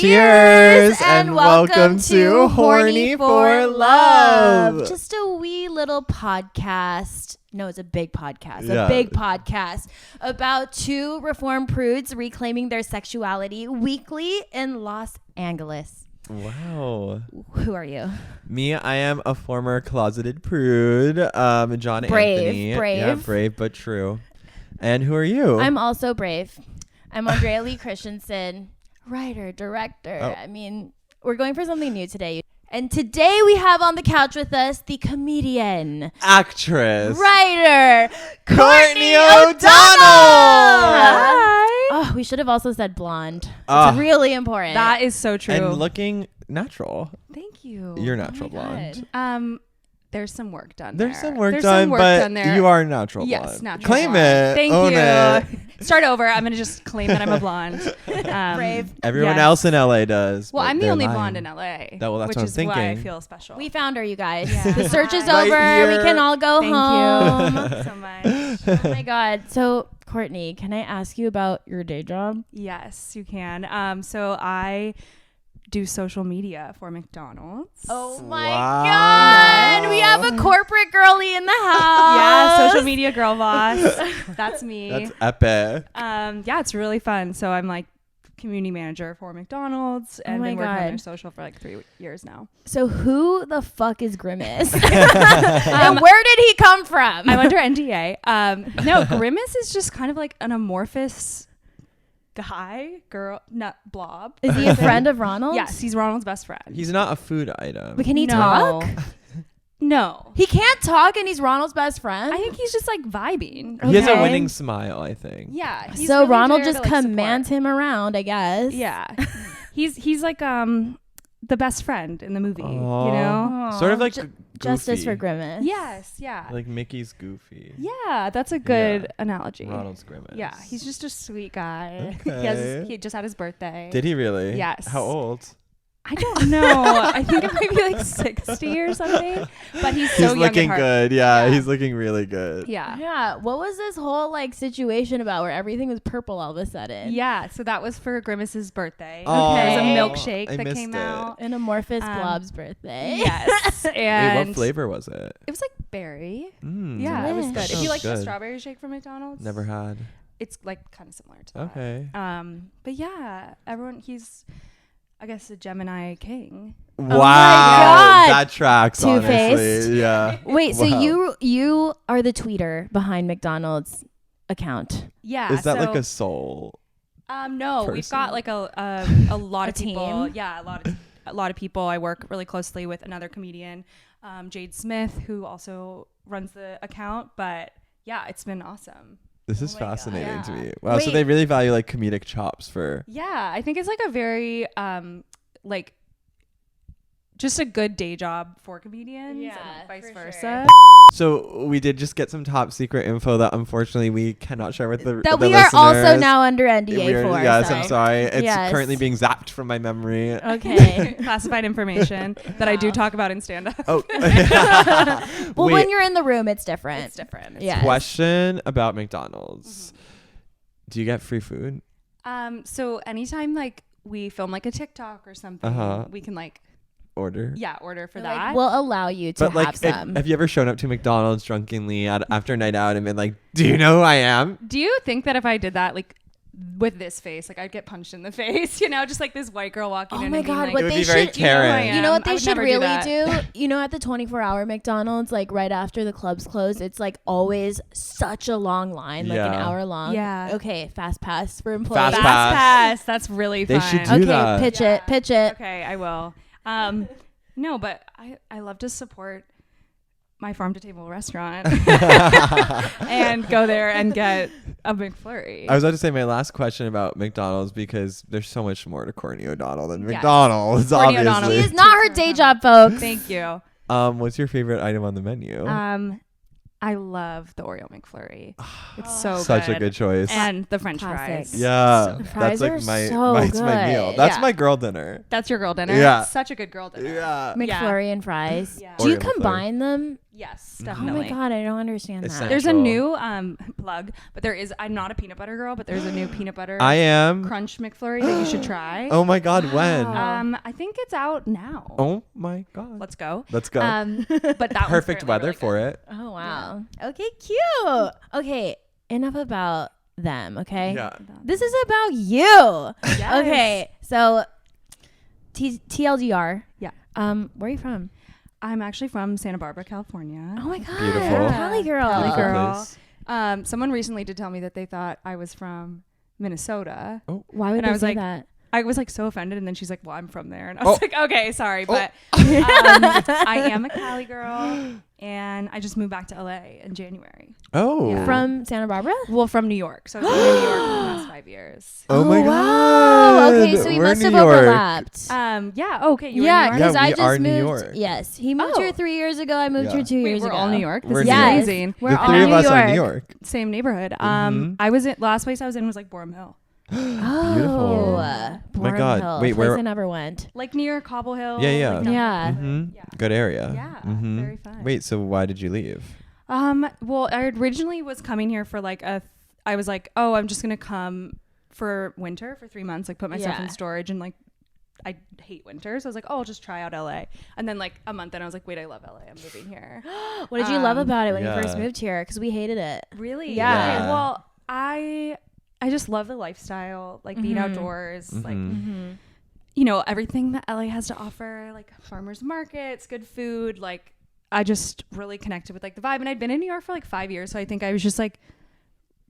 Cheers and welcome to Horny for Love. Just a wee little podcast. No, it's a big podcast. Yeah. A big podcast about two reformed prudes reclaiming their sexuality weekly in Los Angeles. Wow. Who are you? Me, I am a former closeted prude. John Anthony. Brave. Yeah, brave but true. And who are you? I'm also brave. I'm Andrea Lee Christensen, writer, director. Oh. I mean, we're going for something new today. And today we have on the couch with us the comedian, actress, writer, Courtney O'Donnell. Hi. Oh, we should have also said blonde. It's really important. That is so true. And looking natural. Thank you. You're natural blonde. There's some work done There's there. some work done, but you are natural yes, blonde. natural Claim blonde. it. Thank Own you. it. Start over. I'm going to just claim that I'm a blonde. brave. Everyone yes. else in LA does. Well, but I'm the they're only lying. blonde in LA. That's what which I'm is why I thinking. feel special. We found her, you guys. Yeah. The search is Right over. here. We can all go Thank home. you so much. Oh my God. So, Courtney, can I ask you about your day job? Yes, you can. So I do social media for McDonald's. Oh my Wow. God. We have a corporate girly in the house. Yeah, social media girl boss. That's me. That's epic. Yeah, it's really fun. So I'm like community manager for McDonald's and my been working on God. their social for like 3 years now. So, who the fuck is Grimace? And where did he come from? I'm under NDA. No, Grimace is just kind of like an amorphous guy, girl, nut blob. Is he a friend of Ronald's? Yes, he's Ronald's best friend. He's not a food item. But can he No. talk? No. He can't talk and he's Ronald's best friend? I think he's just like vibing. He has a Okay. winning smile, I think. Yeah. he's So really Ronald there just to, like, commands support. him around, I guess. Yeah. he's like the best friend in the movie, you Aw. know? Sort of like Justice Goofy. for Grimace. Yes, yeah. Like Mickey's Goofy. Yeah, that's a good analogy. Ronald's Grimace. Yeah, he's just a sweet guy. Okay. He just had his birthday. Did he really? Yes. How old? I don't know. I think it might be like 60 or something. But he's so He's young looking at heart. good. Yeah, Yeah. he's looking really good. Yeah. Yeah. What was this whole like situation about where everything was purple all of a sudden? Yeah, so that was for Grimace's birthday. Oh, There was a Okay. milkshake I that missed came it. out. An amorphous Um, blob's birthday. Yes. Wait, And what flavor was it? it was like berry. Mm, Yeah, it was good. If sounds you like the good. strawberry shake from McDonald's, Never had. it's like kind of similar to that. Okay. But yeah, he's I guess a Gemini king. Wow. God. That tracks, Two-faced. honestly. Yeah. Wait, so Wow. you are the tweeter behind McDonald's account. Yeah. Is that so, like a soul? No, we've person? got like a lot A of people. team? Yeah, a lot of people. I work really closely with another comedian, Jade Smith, who also runs the account. But yeah, it's been awesome. This is my God. fascinating to Yeah. me. Wow. So Wait. they really value like comedic chops for. Yeah, I think it's like a very like just a good day job for comedians Yeah, and vice for versa. So we did just get some top secret info that unfortunately we cannot share with the That the we are also listeners. now under NDA We're- for. Yes, so. I'm sorry. It's Yes. currently being zapped from my memory. Okay. Classified information that I do talk about in stand-up. Oh. Well, Wait, when you're in the room, it's different. It's different. Yeah. question about McDonald's. Do you get free food? So anytime like we film like a TikTok or something, we can like Order? order for Like, that. we'll allow you to But like, have some. have you ever shown up to McDonald's drunkenly after a night out and been like, "Do you know who I am?" Do you think that if I did that like with this face, like I'd get punched in the face, you know, just like this white girl walking Oh in my and being God, like, what It would they be very should- you know who I Karen. am? You know what I they would should never really that. do? You know, at the 24-hour McDonald's, like right after the clubs close, it's like always such a long line, like an Yeah. hour long. Yeah. Okay, fast pass for employees. Fast Fast pass. pass. That's really They fun. should do Okay, that. pitch it, pitch it. Okay, I will. No, but I love to support my farm to table restaurant and go there and get a McFlurry. I was about to say my last question about McDonald's because there's so much more to Courtney O'Donnell than Yes. McDonald's, Courtney obviously. O'Donnell. She is not her day job, folks. Thank you. What's your favorite item on the menu? I love the Oreo McFlurry. It's so Such a good choice. And the French Classic. fries. Yeah, The fries that's like are my so it's my meal. good. That's Yeah. my girl dinner. That's your girl dinner. Yeah. Such a good girl dinner. Yeah. McFlurry and fries. Yeah. Do you Oreo McFlurry. combine them? Yes, Oh definitely. my God, I don't understand that. Essential. There's a new plug, but I'm not a peanut butter girl, but there's a new peanut butter I am. crunch McFlurry that you should try. Oh my God, when? I think it's out now. Oh my God. Let's go. Let's go. But that Perfect weather for it. Oh wow. Okay, cute. Okay, enough about them. Okay. Yeah. This is about you. Yes. Okay, so TLDR. Yeah. Where are you from? I'm actually from Santa Barbara, California. Oh my God, Beautiful. you're a Cali girl. Cali Beautiful girl. place. Someone recently did tell me that they thought I was from Minnesota. Why would And they I was say like, that? I was like so offended, and then she's like, "Well, I'm from there," and I was like, "Okay, sorry, but Oh. I am a Cali girl, and I just moved back to LA in January. Oh. Yeah. From Santa Barbara? Well, from New York, so I've been in New York for the past 5 years. Oh my wow. God. Okay, so we We're must New have York. overlapped. Yeah. Okay. You Yeah, were in New York? because Yeah, I we just are moved. New York. Yes, he moved here 3 years ago. I moved Yeah. here 2 Wait, years we're ago. all New York. We're This is New York. amazing. We're The all three of New us York. are New York. Same neighborhood. Mhm. I was last place I was in was like Borum Hill, Oh, Beautiful. Borum God. Hill, Wait, place where- I never went. like near Cobble Hill. Yeah, yeah. like down Yeah. that neighborhood. Mm-hmm. Good area. Yeah, Mhm. very fun. Wait, so why did you leave? Well, I originally was coming here for like I was like, oh, I'm just gonna come for winter for 3 months, like put my stuff Yeah. in storage, and like I hate winter, so I was like, oh, I'll just try out LA. And then like a month in, I was like, wait, I love LA. I'm moving here. What did you love about it when yeah. you first moved here? Because we hated it. Really? Yeah. Okay, well, I just love the lifestyle, like being outdoors, like Mhm. you know, everything that LA has to offer, like farmers markets, good food. Like I just really connected with like the vibe. And I'd been in New York for like 5 years, so I think I was just like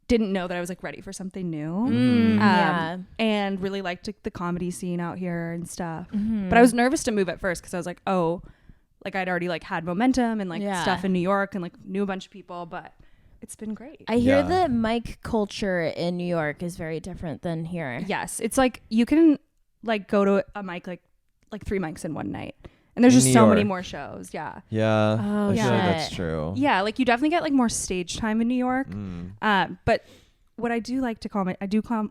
didn't know that I was like ready for something new. Yeah. And really liked like, the comedy scene out here and stuff. Mm-hmm. But I was nervous to move at first because I was like, oh, like I'd already like had momentum and like Yeah. stuff in New York and like knew a bunch of people, but it's been great. I hear Yeah. that mic culture in New York is very different than here. Yes, it's like you can like go to a mic like 3 mics in one night, and there's In just New so many York. more shows. Yeah, Yeah. Oh, I feel like shit. that's true. yeah, like you definitely get like more stage time in New York. Mm. But what I do like to call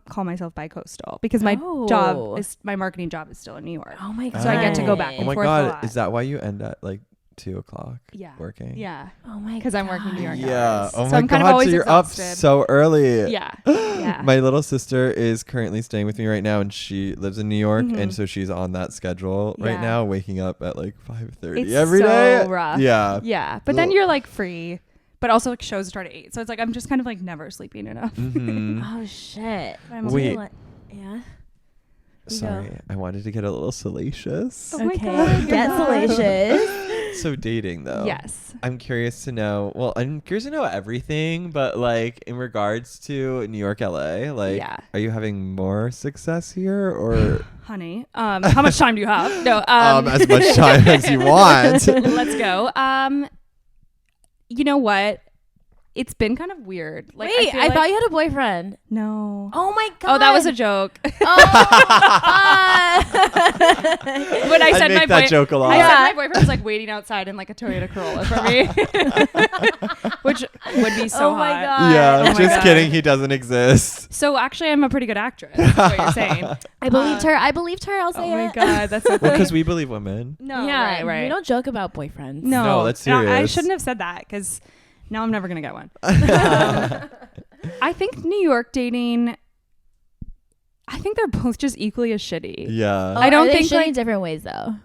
call myself bi-coastal because my Oh. my marketing job is still in New York. Oh my god. So I get to go back Oh and my forth a God. lot. Is that why you end at like 2 o'clock Yeah. working? Yeah, Oh my god. because I'm working New York Yeah. hours. Oh So my I'm kind of God. always So you're exhausted. up so early. Yeah, yeah. My little sister is currently staying with me right now, and she lives in New York, Mhm. and so she's on that schedule right Yeah. now, waking up at like 5:30 It's every so day. rough. Yeah. Yeah, but then Ugh. you're like free, but also like shows start at 8, so it's like I'm just kind of like never sleeping enough. Mhm. Oh shit. I'm Wait. Yeah. You Sorry, go. I wanted to get a little salacious. Oh my Okay. God, Get you're not. salacious. So dating though. Yes. I'm curious to know. Well, I'm curious to know everything, but like in regards to New York, LA, like, Yeah. are you having more success here, or Honey, how much time do you have? No, as much time as you want? let's go. You know what? It's been kind of weird. Like, Wait, feel I like- thought you had a boyfriend. No. Oh my god. Oh, that was a joke. Oh. When I I said make my that boy- joke a lot. I Yeah. said my boyfriend was like waiting outside in like a Toyota Corolla for me, which would be so Oh my hot. God. Yeah, Oh my just God. kidding. He doesn't exist. So actually, I'm a pretty good actress. Is what you're saying? I believed her. I believed her. I'll Oh say my it. god, that's so Well, funny. because we believe women. No, yeah, right. We don't joke about boyfriends. No, that's I serious. shouldn't have said that because now I'm never gonna get one. I think New York dating. I think they're both just equally as shitty. Yeah. Oh, I don't are they think, shitty like- in different ways though.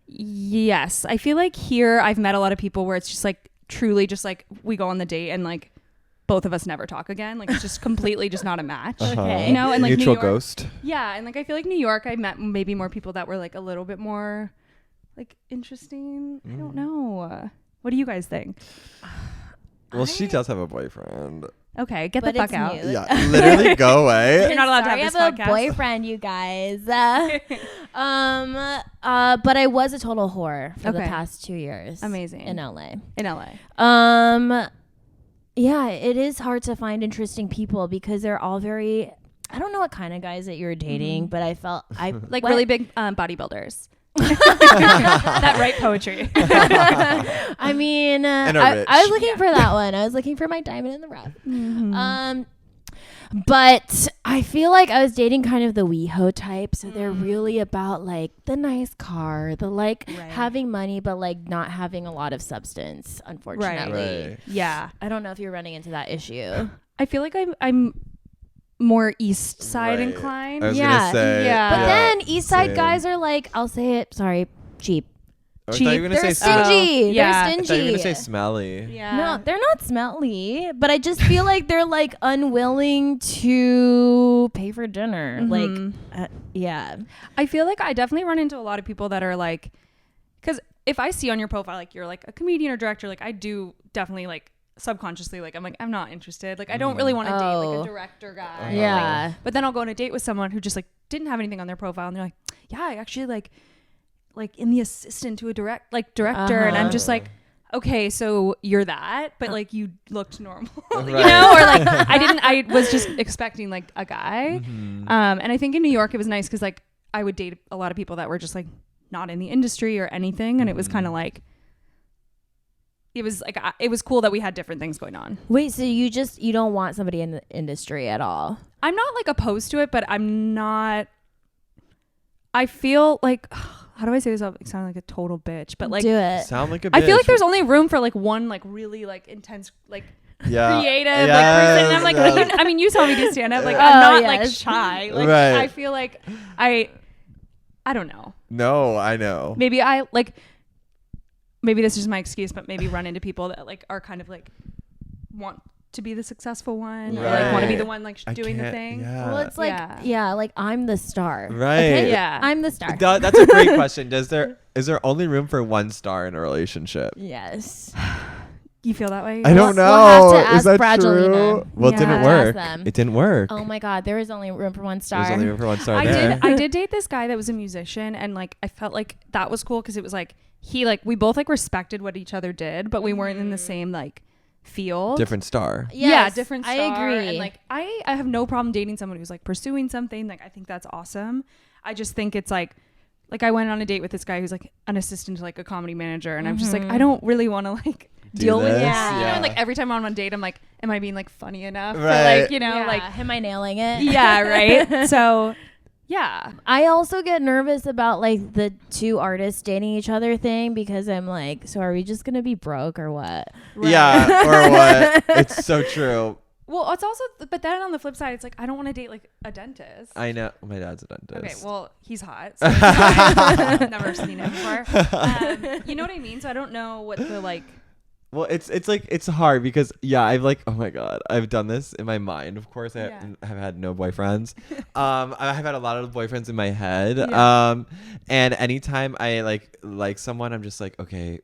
Yes, I feel like here I've met a lot of people where it's just like truly just like we go on the date and like both of us never talk again. Like it's just completely just not a match. Okay. You know, and like New Neutral York- ghost. Yeah, and like I feel like New York, I met maybe more people that were like a little bit more like interesting. I don't know. What do you guys think? Well, she does have a boyfriend. Okay, get But the fuck it's out. new. Yeah, literally go away. You're not allowed to Sorry, have this I have podcast. a boyfriend, you guys. But I was a total whore for the Okay. past 2 years. Amazing. In LA. In LA. Yeah, it is hard to find interesting people because they're all very. I don't know what kind of guys that you're dating, but I felt Like what? really big bodybuilders. That write poetry. I mean, And are I rich. was looking for that one. I was looking for my diamond in the rough. But I feel like I was dating kind of the WeHo type. So they're really about like the nice car, the like having money, but like not having a lot of substance, unfortunately. Right. Yeah. I don't know if you're running into that issue. I feel like I'm more east side Right. inclined. I was Yeah. gonna say. Yeah. But then East Side same. guys are like, I'll say it, sorry, cheap. I thought you were gonna They're say smelly. stingy. yeah. They're I stingy. thought you were gonna say smelly. Yeah. No, they're not smelly, but I just feel like they're like unwilling to pay for dinner. Mhm. Like, yeah. I feel like I definitely run into a lot of people that are like, because if I see on your profile like you're like a comedian or director, like I do definitely like subconsciously like I'm like I'm not interested. Like I don't really want to date like Oh. a director guy. Yeah. Like, but then I'll go on a date with someone who just like didn't have anything on their profile and they're like, yeah, I actually like in the assistant to a director, and I'm just like, okay, so you're that, but like you looked normal, you Right. know, or like I was just expecting like a guy. And I think in New York it was nice because like I would date a lot of people that were just like not in the industry or anything, and it was kind of like it was cool that we had different things going on. Wait, so you don't want somebody in the industry at all? I'm not like opposed to it, but I'm not. I feel like how do I say this without sounding like a total bitch? But like, do it. Sound like a bitch. I feel like there's only room for like one like really like intense like yeah. creative like person. And I'm like, yes. I mean, you saw me do stand up. Like Oh, I'm not like yes. shy. Like Right. I feel like I don't know. No, I know. Maybe I like. Maybe this is my excuse, but maybe run into people that like are kind of like want to be the successful one, or like want to be the one like I doing the can't- thing. Yeah. Well, it's like, yeah, like I'm the star. Right. Okay? Yeah. I'm the star. That's a great question. Is there only room for one star in a relationship? Yes. You feel that way? I don't know. We'll have to Is ask that true? Fragilina. Well, it Yeah. didn't Ask work. them. It didn't work. Oh my God, there was only room for one star. There's only room for one star I there. did date this guy that was a musician, and like I felt like that was cool because it was like he like we both like respected what each other did, but we weren't in the same like field. Different star. Yes, Yeah, different star. I agree. And like I have no problem dating someone who's like pursuing something. Like I think that's awesome. I just think it's like I went on a date with this guy who's like an assistant to like a comedy manager, and I'm just like I don't really want to like deal with this? this. Yeah. You know, and like every time I'm on a date, I'm like, am I being like funny enough? Right. For, like, you know, Yeah. like am I nailing it? yeah, right. So yeah. I also get nervous about like the two artists dating each other thing because I'm like, so are we just gonna be broke or what? Yeah, or what? It's so true. Well, it's also, but then on the flip side, it's like I don't want to date like a dentist. I know. My dad's a dentist. Okay, well, he's hot. So I've never seen him before. You know what I mean? So I don't know what the like. Well, it's like it's hard because I've like, oh my God, I've done this in my mind. Of course, I have had no boyfriends. I have had a lot of boyfriends in my head. Yeah. And anytime I like someone, I'm just like, okay,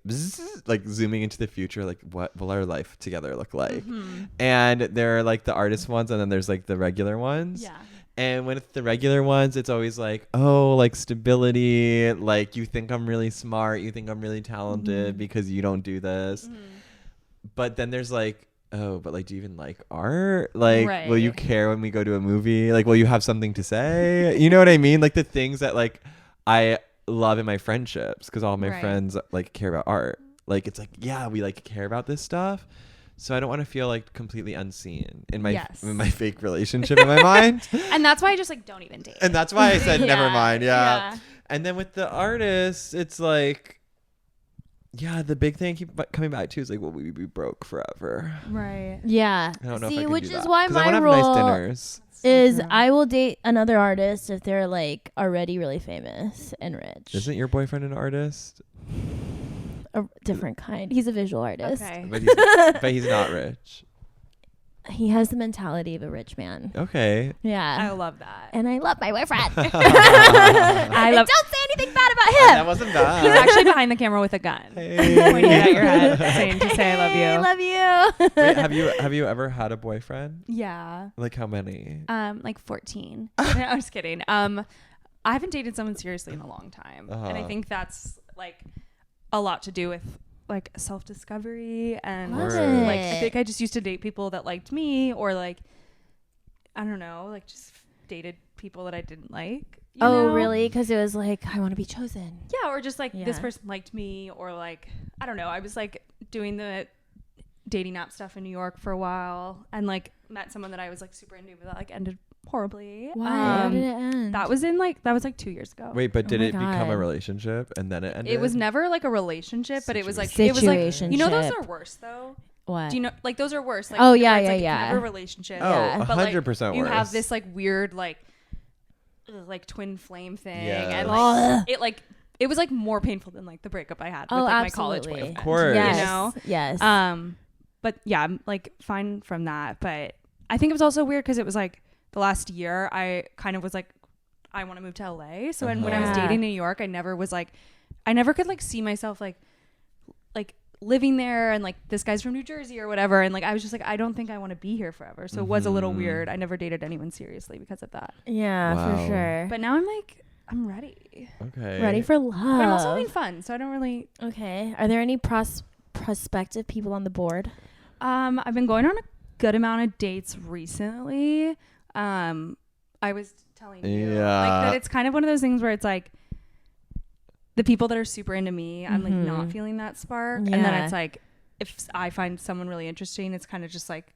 like zooming into the future, like what will our life together look like? Mm-hmm. And there are like the artist ones, and then there's like the regular ones. Yeah. And when it's the regular ones, it's always like, oh, like stability. Like you think I'm really smart. You think I'm really talented because you don't do this. Mm-hmm. But then there's like, oh, but like, do you even like art? Like, will you Right. care when we go to a movie? Like, will you have something to say? You know what I mean? Like the things that like I love in my friendships because all my Right. friends like care about art. Like, it's like, yeah, we like care about this stuff. So I don't want to feel like completely unseen in my Yes. in my fake relationship in my mind. And that's why I just like don't even date. And that's why I said never Yeah, mind. Yeah. yeah. And then with the artists, it's like, yeah, the big thing I keep coming back to is like, will we be broke forever? Right. Yeah. I don't know if I See, can which do is that. why 'Cause I my wanna have rule nice dinners. is Yeah. I will date another artist if they're like already really famous and rich. Isn't your boyfriend an artist? A different kind. He's a visual artist. Okay. But he's not rich. He has the mentality of a rich man. Okay. Yeah. I love that. And I love my boyfriend. I love. Don't say anything bad about That him. wasn't He's bad. actually behind the camera with a gun, pointing at your head, saying to say I love you. I love you. Wait, have you ever had a boyfriend? Yeah. Like how many? Like 14. No, I'm just kidding. I haven't dated someone seriously in a long time, and I Uh-huh. think that's like a lot to do with like self-discovery and Love like I it. think I just used to date people that liked me, or like I don't know, like just dated people that I didn't like. You Oh, know? really? Because it was like, I want to be chosen. Yeah, or just like this Yeah. person liked me, or like I don't know. I was like doing the dating app stuff in New York for a while, and like met someone that I was like super into, but that like ended horribly. Why? How did it end? That was 2 years ago. Wait, but did it become a relationship and then it ended? It was never like a relationship, but it was like situationship. You know, those are worse though. What? Do you know, like those are worse? Like, oh it's, yeah. like, never a relationship. Oh, 100% like, worse. You have this like weird like twin flame thing, and like it was like more painful than like the breakup I had with like my college boyfriend. Of course, yes. You know, yes. But yeah, I'm like fine from that. But I think it was also weird because it was like the last year I kind of was like, I want to move to LA. So when I was dating in New York, I never could like see myself like living there, and like this guy's from New Jersey or whatever, and like I was just like, I don't think I want to be here forever. So it was a little weird. I never dated anyone seriously because of that. Yeah, for sure. But now I'm ready. Okay. Ready for love. But I'm also having fun, so I don't really. Okay. Are there any prospective people on the board? I've been going on a good amount of dates recently. I was telling you like that it's kind of one of those things where it's like the people that are super into me, I'm like not feeling that spark. And then it's like if I find someone really interesting, it's kind of just like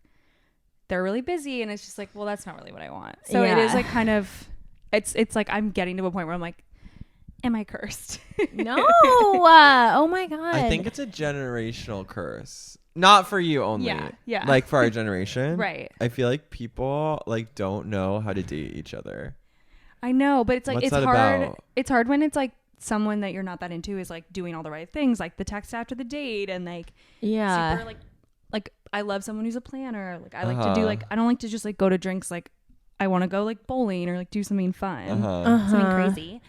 they're really busy, and it's just like, well, that's not really what I want. So it is like kind of it's like I'm getting to a point where I'm like, am I cursed? No. Oh my God. I think it's a generational curse. Not for you only. Yeah. Like for our generation. Right. I feel like people like don't know how to date each other. I know, but it's like What's it's that hard. about? It's hard when it's like someone that you're not that into is like doing all the right things, like the text after the date, and like super like I love someone who's a planner. Like I like to do like I don't like to just like go to drinks. Like I want to go like bowling or like do something fun, something crazy.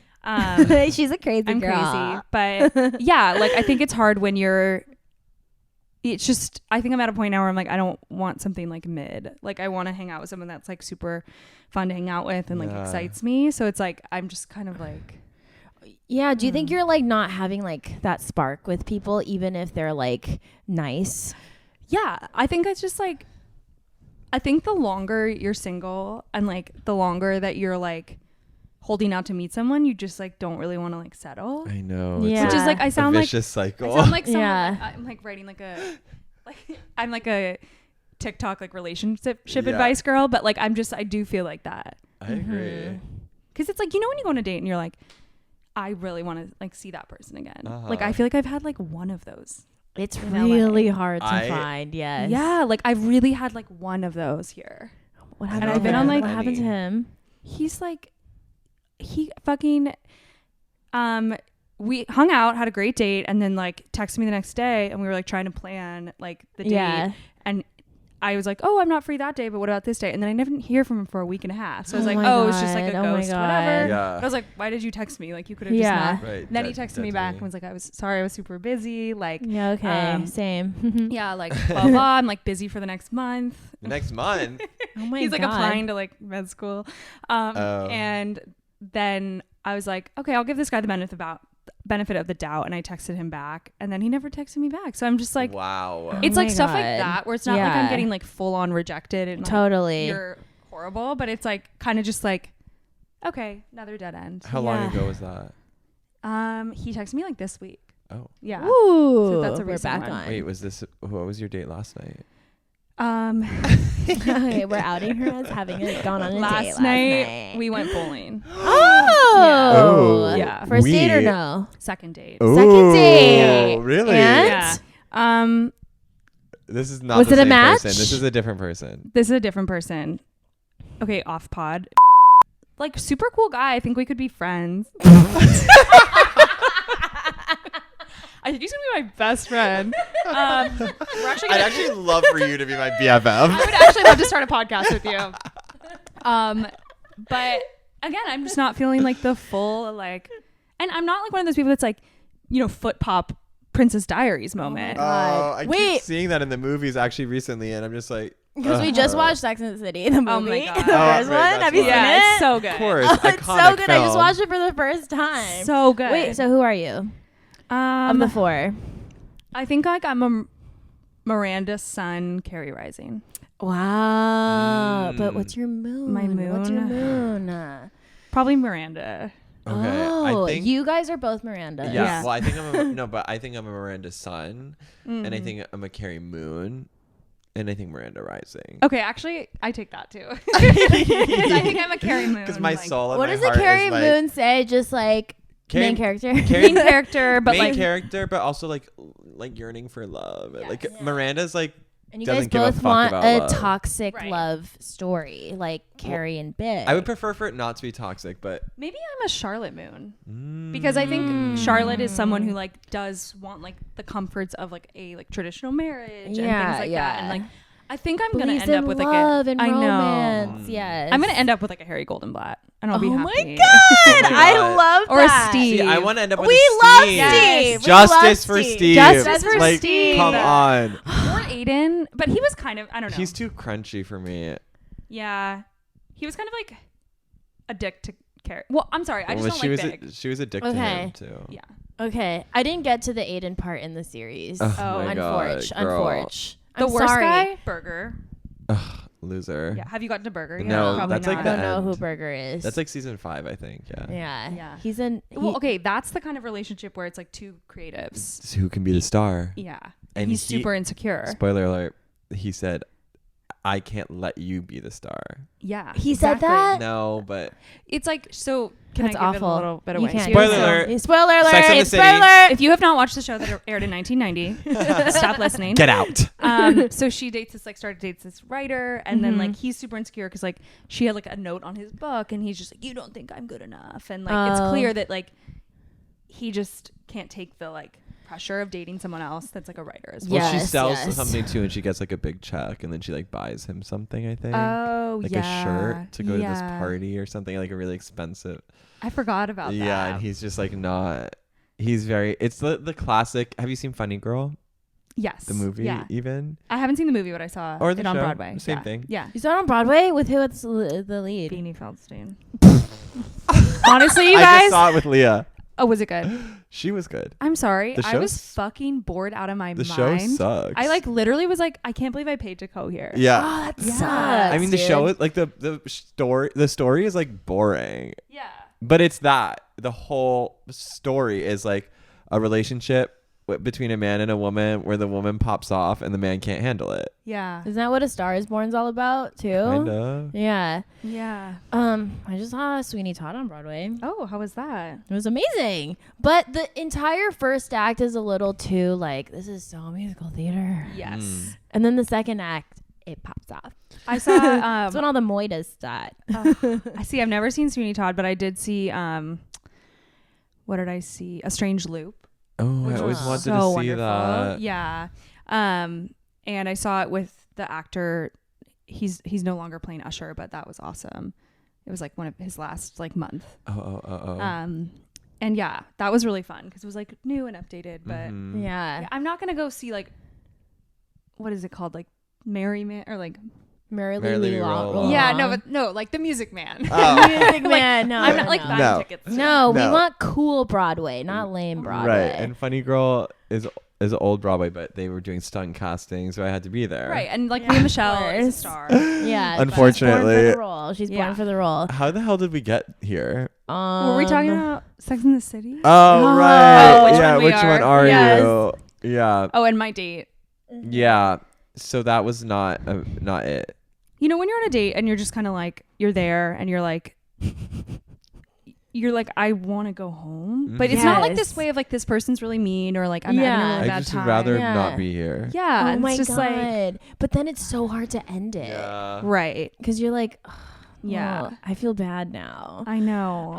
She's a crazy I'm girl. crazy, but yeah, like I think it's hard when it's just, I think I'm at a point now where I'm like, I don't want something like mid. Like I want to hang out with someone that's like super fun to hang out with and like excites me. So it's like, I'm just kind of like. Yeah. Do you think you're like not having like that spark with people, even if they're like nice? Yeah. I think it's just like, I think the longer you're single and like the longer that you're like holding out to meet someone, you just like don't really want to like settle. I know. Yeah. Which is like, I sound a like vicious cycle. I sound like someone, I'm like writing like a, like I'm like a TikTok like relationship advice girl, but like I do feel like that. I agree. Cause it's like, you know, when you go on a date and you're like, I really want to like see that person again. Like I feel like I've had like one of those. It's really hard to find. Yes. Yeah. Like I've really had like one of those here. What happened? And I've been on like, what happened to him? He's like, he fucking, we hung out, had a great date, and then like texted me the next day, and we were like trying to plan like the date, and I was like, oh, I'm not free that day, but what about this day? And then I never hear from him for a week and a half. So I was like, oh, it's just like a ghost, whatever. Yeah. I was like, why did you text me? Like you could have just not. Right. And then he texted me back and was like, I was sorry, I was super busy. Like, yeah, okay, same. Yeah, like blah blah. I'm like busy for the next month. The next month. Oh my He's God. like applying to like med school, and then I was like, okay, I'll give this guy the benefit of the doubt, and I texted him back, and then he never texted me back. So I'm just like, wow. It's like stuff like that where it's not like I'm getting like full on rejected and like, totally you're horrible, but it's like kind of just like, okay, another dead end. How long ago was that? He texted me like this week. Oh. Yeah. Ooh. So that's a we're recent back one. on. Wait, what was your date last night? Okay, we're outing her as having gone on a date last night. We went bowling. Oh, yeah. First date or no? Second date. Ooh, Second date. Really? And? Yeah. This is not Was the it a same match? person. This is a different person. This is a different person. Okay, off pod. Like super cool guy. I think we could be friends. I think he's gonna be my best friend. I'd actually love for you to be my BFF. I would actually love to start a podcast with you. But again, I'm just not feeling like the full like, and I'm not like one of those people that's like, you know, foot pop Princess Diaries moment. I keep seeing that in the movies actually recently, and I'm just like. Because we just watched Sex and the City, the movie. Oh my God. The first one. Have you seen it? It's so good. Of course. It's so good. I just watched it for the first time. So good. Wait, so who are you? Of the four? I think like I'm a Miranda's son, Carrie Rising. Wow. But what's your moon? My moon? What's your moon? Probably Miranda. Okay. Oh, I think, you guys are both Mirandas. Yeah. Well, I think I'm a Miranda's son, and I think I'm a Carrie Moon. And I think Miranda Rising. Okay, actually, I take that too. I think I'm a Carrie Moon. Because my soul and what my does the heart Carrie is like, Moon say? Just like main character. Main character, but main like character, but also like yearning for love. Yes. Like Miranda's like And you doesn't guys give a both fuck want about a love. toxic Right. love story, like Carrie and Big. I would prefer for it not to be toxic, but maybe I'm a Charlotte Moon because I think Charlotte is someone who like does want like the comforts of like a like traditional marriage and things like that, and like I think I'm gonna end up with like love and I know. romance. Yes, I'm gonna end up with like a Harry Goldenblatt, and I'll be Oh happy. my god, Oh my I God. love Or a that. Steve. see, I want to end up with We a love Steve. Steve. We Justice love for Steve. Steve. Justice for like, Steve. Come on. Or Aiden, but he was kind of I don't know. He's too crunchy for me. Yeah, he was kind of like a dick to Carrie. Well, I'm sorry, I just don't she like was Big. she was a dick to Okay. him too. Yeah. Okay, I didn't get to the Aiden part in the series. Oh my God, girl. Unfortunate. The I'm worst sorry. guy, Burger. Ugh, loser. Yeah, have you gotten to Burger? yet? No, Probably that's like I not. don't know end. who Burger is. That's like season 5, I think. Yeah. yeah. Yeah. He's in. Well, okay, that's the kind of relationship where it's like two creatives. So who can be the star? Yeah, And he's super insecure. Spoiler alert. He said, "I can't let you be the star." Yeah, He said that? No, but It's like so. Can That's I give awful. it a little bit You away? can't. Spoiler So- alert. Spoiler alert. Sex and the City. Spoiler alert. If you have not watched the show that aired in 1990, stop listening. get out. So she dates this writer, and then like he's super insecure because like she had like a note on his book, and he's just like, you don't think I'm good enough, and like it's clear that like he just can't take the like pressure of dating someone else that's like a writer as well. Well, she Yes, sells yes. something too, and she gets like a big check, and then she like buys him something. I think. Oh, like yeah. a shirt to go to this Yeah. party or something, like a really expensive. I forgot about that. Yeah, and he's just like not. He's very. It's the classic. Have you seen Funny Girl? Yes. The movie, Yeah. even. I haven't seen the movie, but I saw Or the it on show. Broadway. Same Yeah. thing. Yeah. You saw it on Broadway with who? It's the lead. Beanie Feldstein. Honestly, you I guys. just saw it with Leah. Oh, was it good? She was good. I'm sorry. The I show was s- fucking bored out of my The mind. show sucks. I like literally was like, I can't believe I paid to go here. Yeah. Oh, that Yeah. sucks. I mean, the dude. show is like the story. The story is like boring, Yeah. but it's that the whole story is like a relationship between a man and a woman where the woman pops off and the man can't handle it. Yeah. Isn't that what A Star Is Born's all about too? Kinda. Yeah. Yeah. I just saw Sweeney Todd on Broadway. Oh, how was that? It was amazing. But the entire first act is a little too like, this is so musical theater. Yes. And then the second act, it pops off. I saw That's when all the moitas start. I see. I've never seen Sweeney Todd, but I did see what did I see? A Strange Loop. Oh, I always Oh. wanted So to see wonderful. that. Yeah. And I saw it with the actor. He's no longer playing Usher, but that was awesome. It was like one of his last like month. Oh. And yeah, that was really fun because it was like new and updated. But Mhm. Yeah. I'm not gonna go see like what is it called, like Merry Man or like Merrily Roll Roll Along. yeah, no, but no, like the Music Man. Oh. Music Man. No, I'm no, not like no. buying No. tickets. No, we No. want cool Broadway, not lame Broadway. Right, and Funny Girl is old Broadway, but they were doing stunt casting, so I had to be there. Right, and like Yeah, Leah of Michelle is a course. star. Yeah. Unfortunately. She's born for the role. She's Yeah. born for the role. How the hell did we get here? Were we talking about Sex in the City? Oh, right. Oh, which yeah, one we which are. one are Yes. you? Yeah. Oh, and my date. Yeah. So that was not it. You know, when you're on a date and you're just kind of like, you're there and you're like, I want to go home. But it's not like this Yes. way of like, this person's really mean or like, I'm having a Yeah. really I bad just time. would rather Yeah. not be here. Yeah. Oh and my it's just god! like, But then it's so hard to end it. Yeah. right. Because you're like, Yeah. oh, I feel bad now. I know.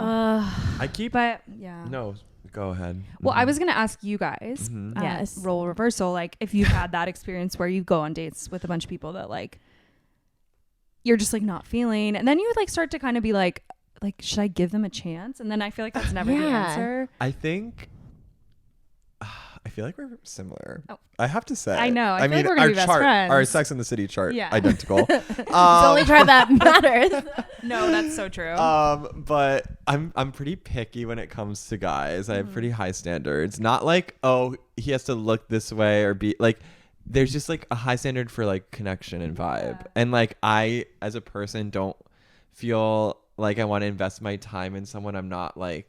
I keep. But yeah. No, go ahead. Well, I Mhm. was going to ask you guys, Mhm. Yes. role reversal, like if you've had that experience where you go on dates with a bunch of people that like, you're just like not feeling, and then you would like start to kind of be like, should I give them a chance? And then I feel like that's never the Yeah. answer. I think. I feel like we're similar. Oh. I have to say. I know. I feel mean, like we're gonna our be best chart, our friends. Sex and the City chart, Yeah. identical. It's the only part that matters. No, that's so true. But I'm pretty picky when it comes to guys. I have pretty high standards. Not like, oh, he has to look this way or be like, there's just like a high standard for like connection and vibe. Yeah. And like I as a person don't feel like I want to invest my time in someone I'm not like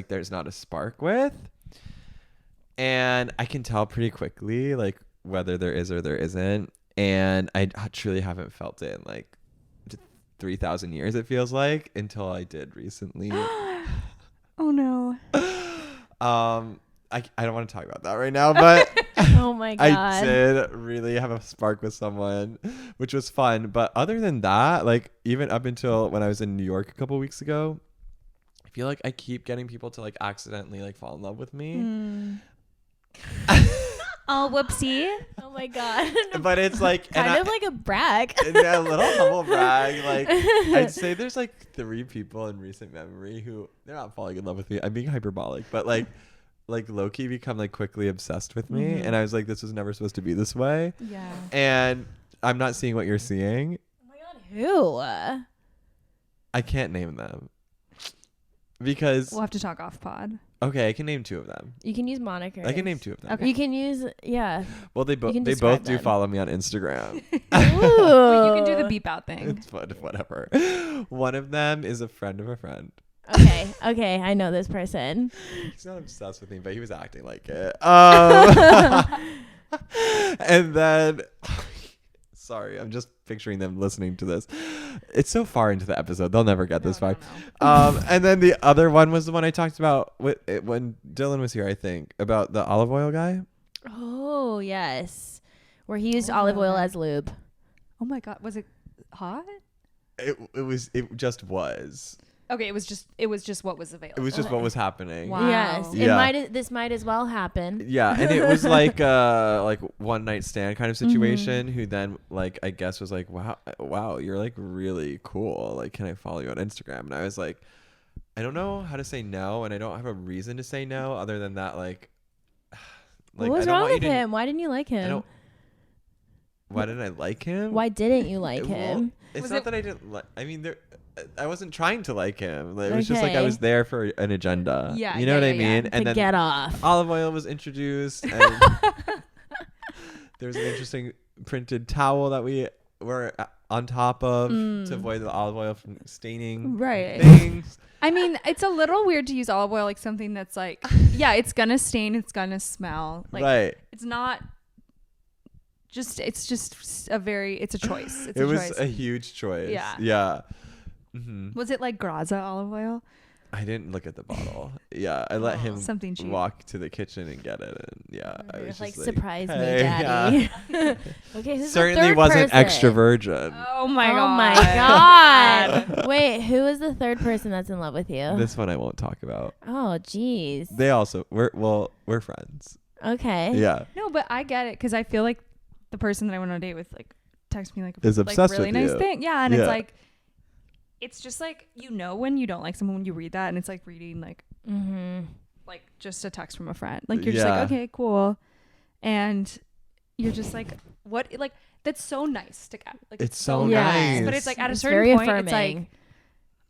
there's not a spark with. And I can tell pretty quickly like whether there is or there isn't. and I truly haven't felt it in like 3,000 years, it feels like, until I did recently. Oh no. I don't want to talk about that right now, but Oh my God. I did really have a spark with someone, which was fun. But other than that, like even up until when I was in New York a couple weeks ago, I feel like I keep getting people to like accidentally like fall in love with me. Oh, whoopsie. Oh my God. But it's like kind of like a brag. a little humble brag. Like I'd say there's like 3 people in recent memory who they're not falling in love with me. I'm being hyperbolic, but like low-key become like quickly obsessed with me. And I was like, this was never supposed to be this way. Yeah. And I'm not seeing what you're seeing. Oh my God. Who? I can't name them because We'll have to talk off pod. okay, I can name 2 of them. You can use monikers. I can name 2 of them. Okay. You can use, yeah. Well, they You can both describe do them. follow me on Instagram. Ooh. Well, you can do the beep out thing. It's fun, whatever. One of them is a friend of a friend. Okay, I know this person. He's not obsessed with me, but he was acting like it. And then, sorry, I'm just picturing them listening to this. It's so far into the episode, they'll never get this far. And then the other one was the one I talked about when Dylan was here, I think, about the olive oil guy. Oh, yes. Where he used olive oil as lube. Oh my God. Was it hot? It just was. Okay, it was just what was available. It was just what was happening. Wow. Yes. Yeah. This might as well happen. Yeah, and it was like one night stand kind of situation. Who then like I guess was like, wow, you're like really cool. Like, can I follow you on Instagram? And I was like, I don't know how to say no, and I don't have a reason to say no other than that like what was wrong with him? Why didn't you like him? Why didn't I like him? Why didn't you like him? It's not that I didn't like. I mean, I wasn't trying to like him. It was just like I was there for an agenda. Yeah, you know what I mean. To And then get off. olive oil was introduced, and there was an interesting printed towel that we were on top of to avoid the olive oil from staining things. I mean, it's a little weird to use olive oil like something that's like, yeah, it's gonna stain, it's gonna smell. Like, right. It's not. It's just it's a choice. It was a huge choice. Yeah. Yeah. Mm-hmm. Was it like Graza olive oil? I didn't look at the bottle. Yeah, I let him something cheap. walk to the kitchen and get it, and yeah, I was like, just surprise like, me, hey, Daddy. Yeah. Okay, who's Certainly the third wasn't person? extra virgin. Oh my god! Oh my god! Wait, who is the third person that's in love with you? This one I won't talk about. Oh, jeez. They also we're friends. Okay. Yeah. No, but I get it because I feel like the person that I went on a date with like text me like is obsessed really with nice you. thing. Yeah, and it's like. It's just like, when you don't like someone when you read that, and it's like reading like like just a text from a friend. Like you're just like, okay, cool. And you're just like, what? Like that's so nice to get. Like it's so nice. But it's like at a It's certain very point, affirming. it's like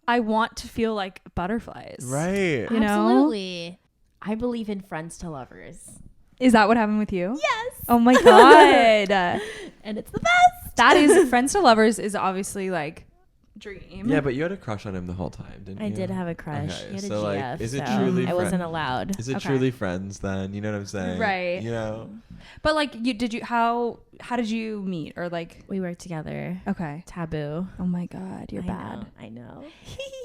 I want to feel like butterflies. Right. You know? Absolutely. I believe in friends to lovers. Is that what happened with you? Yes. Oh my god. And it's the best. That is friends to lovers is obviously like dream. Yeah, but you had a crush on him the whole time, didn't you? I did have a crush. Okay, He had a so, like, GF, is it so truly I wasn't allowed. Is it truly friends then? You know what I'm saying? Right. You know? But like how did you meet or like We worked together. okay. Taboo. Oh my god, you're bad. I know.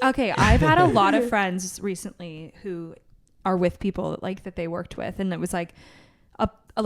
Okay, I've had a lot of friends recently who are with people that they worked with, and it was like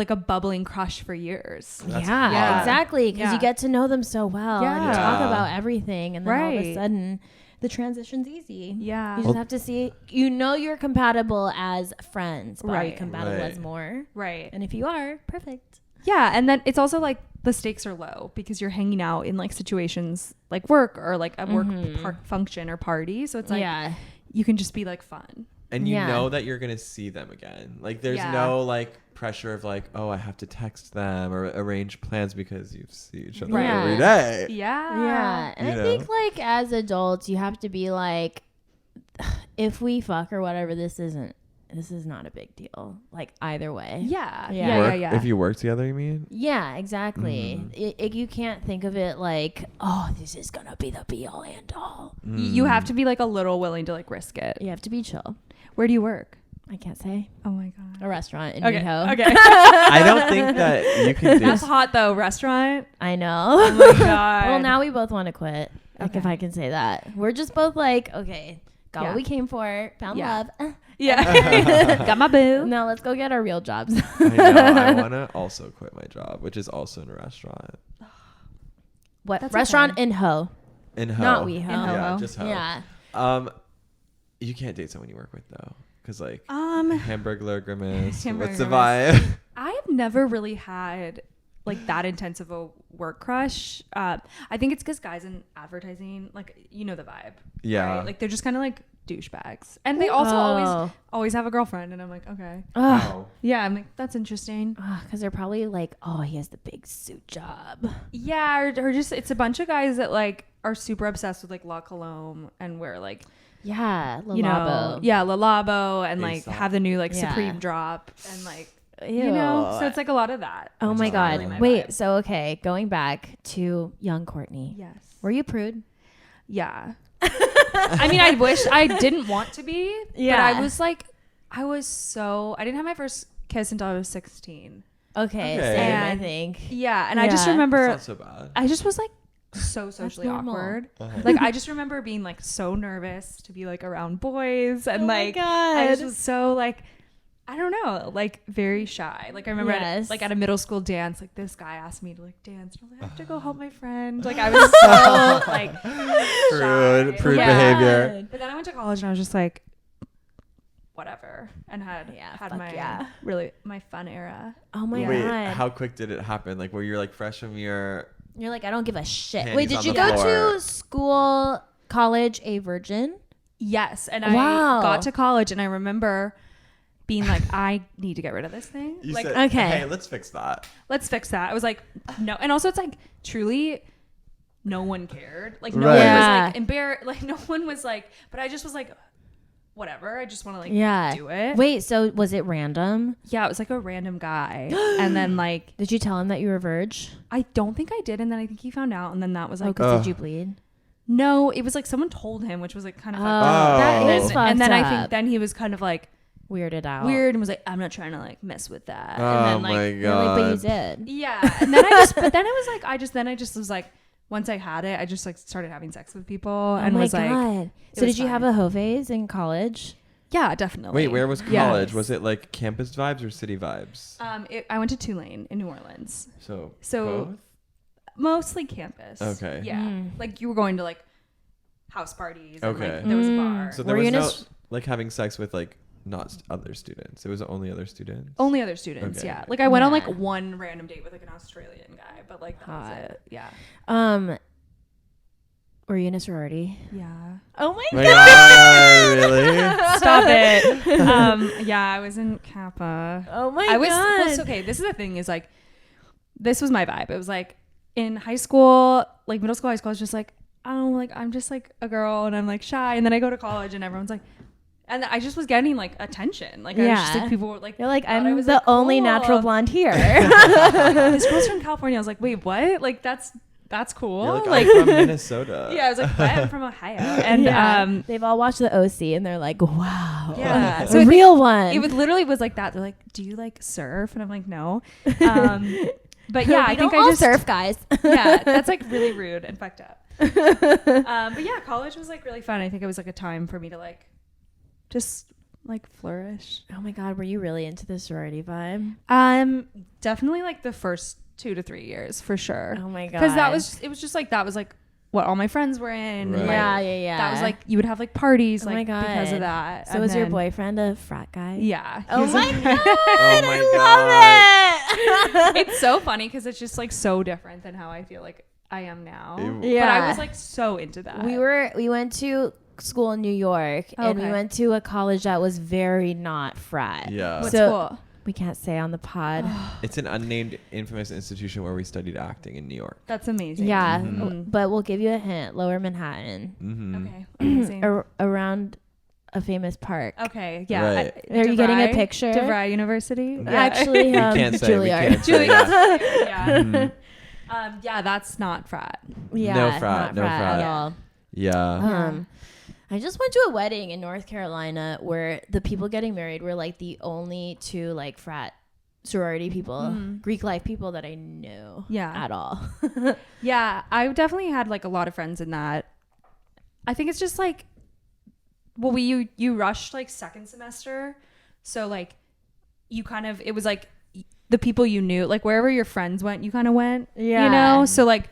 a bubbling crush for years. Yeah, exactly. Because Yeah. you get to know them so well, and you Yeah. talk about everything, and then all of a Right. sudden, the transition's easy. Yeah. You just have to see. You're compatible as friends, but are you Right. compatible Right. as more? Right. And if you are, perfect. Yeah, and then it's also like the stakes are low because you're hanging out in like situations like work or like a work function or party. So it's like you can just be like fun. And you know that you're gonna see them again. Like there's no like pressure of like, oh, I have to text them or arrange plans because you see each other every day. Yeah. And You I know? think like as adults, you have to be like, if we fuck or whatever, this is not a big deal. Like either way. Yeah. If you work together, you mean? Yeah, exactly. You can't think of it like, oh, this is gonna be the be all and all. You have to be like a little willing to like risk it. You have to be chill. Where do you work? I can't say. Oh my god. A restaurant in Okay. WeHo. Okay. I don't think that you can do. That's hot though. Restaurant. I know. Oh my god. Well, now we both want to quit. Like, Okay. if I can say that. We're just both like, okay, got Yeah. what we came for. Found Yeah. love. Yeah. Got my boo. No, let's go get our real jobs. I know. I want to also quit my job, which is also in a restaurant. What? That's Restaurant okay. in Ho. In Ho. Not WeHo. Yeah, Ho. just Ho. Yeah. You can't date someone you work with though, because like Um, Hamburglar Grimace. Hamburger What's the Grimace. vibe? I've never really had like that intense of a work crush. I think it's because guys in advertising, like, you know the vibe. Yeah. Right? Like they're just kind of like douchebags, and they also always have a girlfriend, and I'm like, okay, Wow. yeah, I'm like, that's interesting. Because they're probably like, oh, he has the big suit job. Yeah, or just it's a bunch of guys that like are super obsessed with like La Cologne and wear like, Yeah. you know, Lalabo. yeah, La Labo, and like Aesop. have the new like Yeah. Supreme drop, and like, Ew. you know, so it's like a lot of that. Oh which my is God. really my Wait, vibe. so okay, going back to young Courtney. Yes. Were you prude? Yeah. I mean, I wish I didn't want to be. Yeah. But I was like, I didn't have my first kiss until I was 16. Okay, Okay. same, I And- think. Yeah. And I just Yeah. remember, It's not so bad. I just was like so socially normal. awkward. Uh-huh. Like, I just remember being like so nervous to be like around boys. And Oh my like, God. I just was so like, I don't know, like very shy. Like I remember Yes. at a middle school dance, like this guy asked me to like dance. And I was like, I have to go help my friend. Like I was so like shy. Prude Yeah. behavior. But then I went to college and I was just like, whatever, and had fuck my yeah. really my fun era. Oh my Yeah. Wait, God. how quick did it happen? Like, were you like freshman year? You're like, I don't give a shit. Panties Wait, did on you the go floor. to school, college, a virgin? Yes, and Wow. I got to college and I remember being like, I need to get rid of this thing. You Like, said, okay. Hey, let's fix that. let's fix that. I was like, no, and also it's like truly. No one cared. Like no Right. one Yeah. was like embarrassed. Like no one was like. But I just was like, whatever. I just want to like Yeah. do it. Wait, so was it random? Yeah, it was like a random guy, and then like Did you tell him that you were virg? I don't think I did, and then I think he found out, and then that was Oh, like, because Ugh. did you bleed? no, it was like someone told him, which was like kind of fucked Oh. up. that Oh. is And fucked then I up. think then he was kind of like Weirded out. weird and was like, I'm not trying to like mess with that. Oh and then my like Really, god. but you did. yeah, and then I just but then it was like I just was like once I had it, I just like started having sex with people Oh and my was like, God. So was did you have fine. a hoe phase in college? yeah, definitely. Wait, where was Yeah. college? Was it like campus vibes or city vibes? I went to Tulane in New Orleans, So so mostly campus. Okay. Yeah, Mm. like you were going to like house parties. And, Okay. like, there was a Mm. bar. So there Were was you no in a s- like having sex with like not other students. It was only other students. Only other students, Okay. yeah. Like I went on Yeah. like one random date with like an Australian guy, but like that was Hot. it. Yeah. Were you in a sorority? Yeah. Oh my My god, really? Stop it. Yeah, I was in Kappa. Oh my I was God. well, so, okay, this is the thing is like this was my vibe. It was like in high school, like middle school, high school, I was just like, oh, like I'm just like a girl and I'm like shy, and then I go to college and everyone's like, and I just was getting like attention. Like I was just Yeah. like people were like, You're like, thought I I'm was, the like, only cool. natural blonde here. This girl's from California. I was like, wait, what? Like that's cool. You're like, like I'm from Minnesota. yeah, I was like, what? I'm from Ohio. And Yeah. They've all watched the OC and they're like, wow. Yeah. A So I think real one. it literally was like that. They're like, do you like surf? And I'm like, no. But yeah, I think I just surf, guys. yeah, that's like really rude and fucked up. But yeah, college was like really fun. I think it was like a time for me to like just like flourish. Oh my God, were you really into the sorority vibe? Definitely like the first 2 to 3 years for sure. Oh my God. Because it was just like that was like what all my friends were in. Right. Like, Yeah. that was like you would have like parties Oh like my God. because of that. So And was your then- boyfriend a frat guy? Yeah. he Oh was, my like- God. Oh my I love it. It's so funny because it's just like so different than how I feel like I am now. Ew. But Yeah. I was like so into that. We went to school in New York and we Okay. went to a college that was very not frat. Yeah. What's So- cool? We can't say on the pod. It's an unnamed infamous institution where we studied acting in New York. That's amazing. Yeah, Mhm. but we'll give you a hint. Lower Manhattan, Mm-hmm. Okay. Amazing. around a famous park. Okay. Yeah. Right. Are you getting a DeVry? picture? DeVry University. Yeah. Actually, We can't say. We Juilliard. can't say. Yeah. Yeah. Mhm. Yeah, that's not frat. Yeah, No frat, not no frat. at all. Yeah. I just went to a wedding in North Carolina where the people getting married were like the only two like frat sorority people, Greek life people that I knew at all. Yeah, I definitely had like a lot of friends in that. I think it's just like, well, you rushed like second semester, so like you kind of, it was like the people you knew, like wherever your friends went, you kind of went, you know? So like,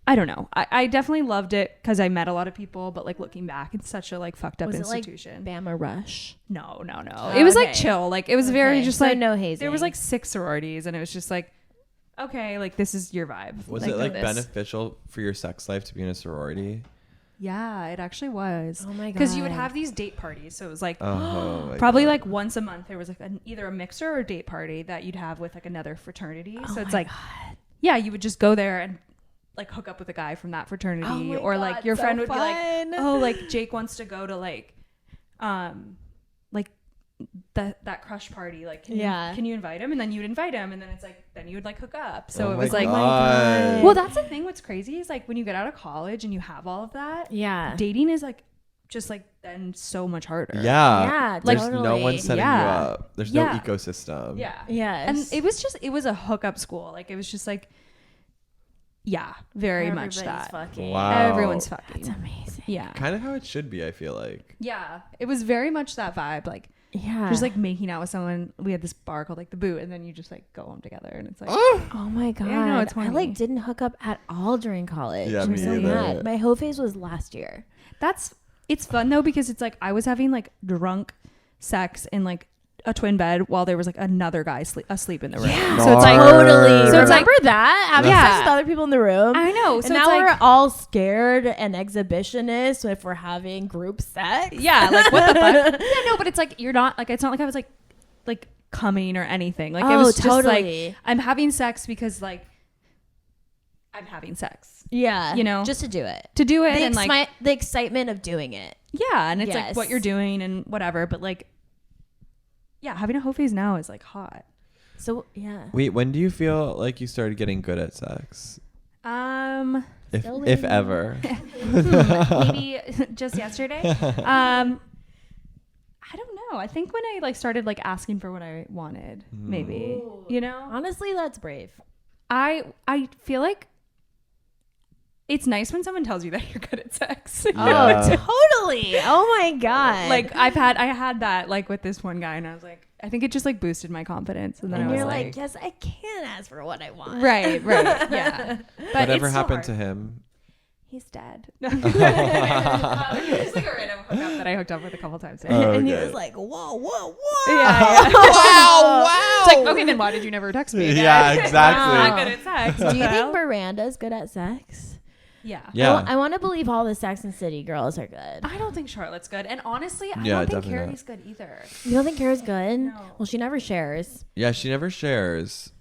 I don't know. I definitely loved it because I met a lot of people, but like looking back, it's such a like fucked up institution. Like Bama Rush? No. It was like chill. Like it was very just like, no hazing. There was like 6 sororities and it was just like, okay, like this is your vibe. Was it like beneficial for your sex life to be in a sorority? Yeah, it actually was. Oh my god! Because you would have these date parties, so it was like probably like once a month there was like either a mixer or a date party that you'd have with like another fraternity. So it's like, yeah, you would just go there and like hook up with a guy from that fraternity, or God, like your friend would be like, oh, like Jake wants to go to like that crush party, like can you invite him? And then you would invite him, and then it's like then you would like hook up. So it was like, well, that's the thing. What's crazy is like when you get out of college and you have all of that, dating is like just like then so much harder. Like there's no one setting you up. There's no ecosystem. And it was a hookup school. Like it was just like, very much that. Fucking. Wow. Everyone's fucking. That's amazing. Yeah. Kind of how it should be, I feel like. Yeah. It was very much that vibe. Like, just like making out with someone. We had this bar called like the Boot, and then you just like go home together, and it's like, oh my god. Yeah, no, it's I like didn't hook up at all during college. Yeah, I'm me so either. mad. My whole phase was last year. It's fun though, because it's like I was having like drunk sex in like a twin bed while there was like another guy asleep in the room. Yeah. So it's like totally. So it's remember that? Having sex with other people in the room. I know. So and now we're all scared and exhibitionists if we're having group sex. Yeah. Like what the fuck? Yeah, no, but it's like you're not like, it's not like I was like coming or anything. Like it was just like I'm having sex because like I'm having sex. Yeah. You know? Just to do it. And like the excitement of doing it. Yeah. And it's like what you're doing and whatever. But like, yeah, having a whole phase now is like hot. So yeah. Wait, when do you feel like you started getting good at sex? If ever. Maybe just yesterday. I don't know. I think when I like started like asking for what I wanted, maybe. Ooh. You know? Honestly, that's brave. I feel like it's nice when someone tells you that you're good at sex. Oh, totally. Oh my God. Like I had that like with this one guy, and I was like, I think it just like boosted my confidence. And then I was you're like, yes, I can ask for what I want. Right. Yeah. But whatever happened to him? He's dead. It's like a random hookup that I hooked up with a couple times. And he was like, whoa. Yeah. Wow. It's like, okay, then why did you never text me again? Yeah, exactly. I'm not good at sex. Do you think Miranda's good at sex? Yeah. I want to believe all the Sex and City girls are good. I don't think Charlotte's good. And honestly, I don't think Carrie's good either. You don't think Carrie's good? No. Well, she never shares. Yeah, she never shares.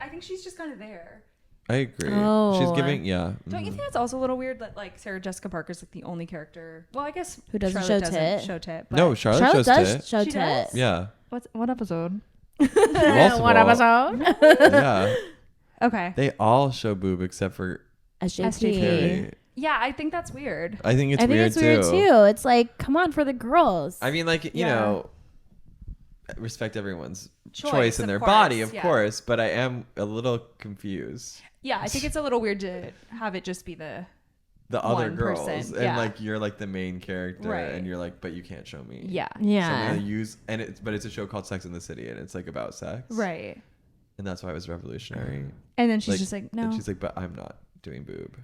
I think she's just kind of there. I agree. Oh. She's giving, Don't you think that's also a little weird that like Sarah Jessica Parker's like the only character? Well, I guess who doesn't show tit. No, Charlotte does show She tit. does? Yeah. What episode? What episode? Yeah. Okay. They all show boob except for SJP. Carrie. Yeah, I think that's weird. I think it's weird too. It's like, come on, for the girls. I mean, like, you know, respect everyone's choice in their body, of course, but I am a little confused. Yeah, I think it's a little weird to have it just be the other girls person. and like you're like the main character and you're like, but you can't show me. Yeah. So I'm gonna use but it's a show called Sex in the City and it's like about sex. Right. And that's why it was revolutionary. And then she's just like, no. And she's like, but I'm not doing boob.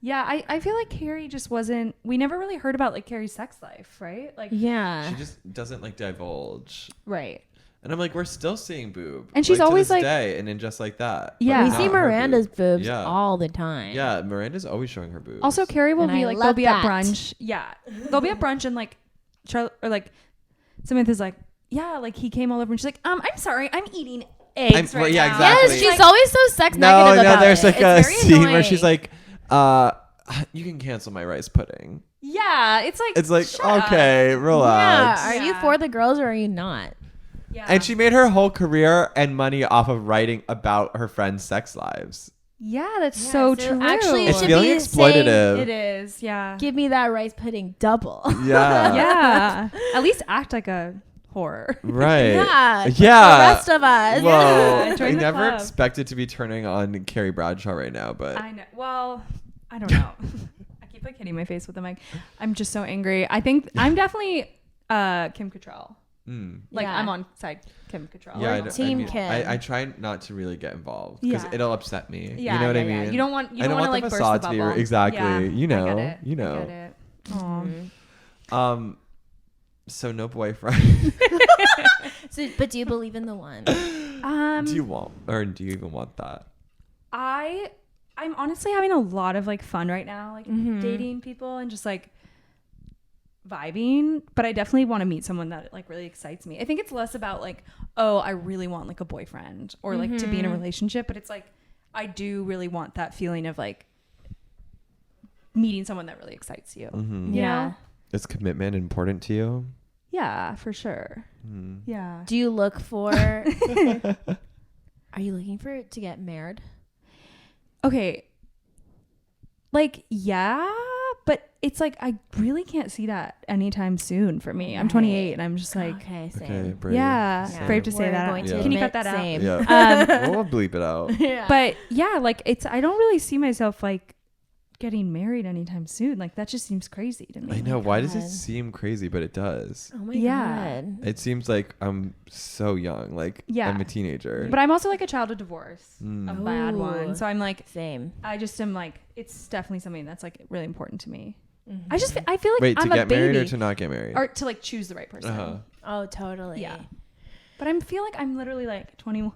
Yeah, I feel like Carrie just wasn't. We never really heard about like Carrie's sex life, right? Like, she just doesn't like divulge, right? And I'm like, we're still seeing boob, and she's like, always to this like, day, and in Just Like That. Yeah, we see Miranda's boobs all the time. Yeah, Miranda's always showing her boobs. Also, Carrie will be like, they'll be at brunch. Yeah, they'll be at brunch, and like Charlotte or like Samantha's like, yeah, like he came all over, and she's like, I'm sorry, I'm eating eggs right now. Exactly. Yes, she's always so sex negative about there's it. like a scene where she's like, you can cancel my rice pudding. Yeah, it's like okay, relax. Yeah, are you for the girls or are you not? Yeah. And she made her whole career and money off of writing about her friends' sex lives. Yeah, that's so true. Actually, It's should feeling be exploitative. It is, yeah. Give me that exploitative. It is, yeah. Give me that rice pudding double. Yeah. Yeah. At least act like a whore. Right. Yeah. Yeah. The rest of us. Whoa. Yeah, I join the never club. expected to be turning on Carrie Bradshaw right now, but I know. Well, I don't know. I keep like hitting my face with the mic. I'm just so angry. I think I'm definitely Kim Cattrall. Like Yeah. I'm on side Kim Cattrall. yeah, Or Team Kim. I try not to really get involved because Yeah. it'll upset me. Yeah, You know what I yeah. mean? You don't want. You I don't want to like the burst facade the to be bubble. exactly. Yeah, You I know. get it. You know. I get it. Aw. So no boyfriend. So, but do you believe in the one? Do you want, or do you even want that? I'm honestly having a lot of like fun right now, like dating people and just like vibing, but I definitely want to meet someone that like really excites me. I think it's less about like, oh, I really want like a boyfriend or like to be in a relationship, but it's like I do really want that feeling of like meeting someone that really excites you. You know? Is commitment important to you? Yeah, for sure. Yeah. Do you look for? Are you looking for to get married? Okay. Like, yeah, but it's like I really can't see that anytime soon for me. I'm 28 and I'm just like, Okay, same. Okay, brave. yeah, Same. brave to say We're that. going to Yeah. Can you admit cut that out? same. Yeah. We'll bleep it out. Yeah. But yeah, like I don't really see myself like getting married anytime soon. Like that just seems crazy to me. I know. Why does it God. seem crazy? But it does. Oh my Yeah. god. It seems like I'm so young. Like Yeah. I'm a teenager. But I'm also like a child of divorce, a bad Ooh. one. So I'm like, Same. I just am like, it's definitely something that's like really important to me. Mm-hmm. I feel like Wait, I'm to a get baby. married or to not get married? Or to like choose the right person. Uh-huh. Oh, totally. Yeah. But I feel like I'm literally like 21.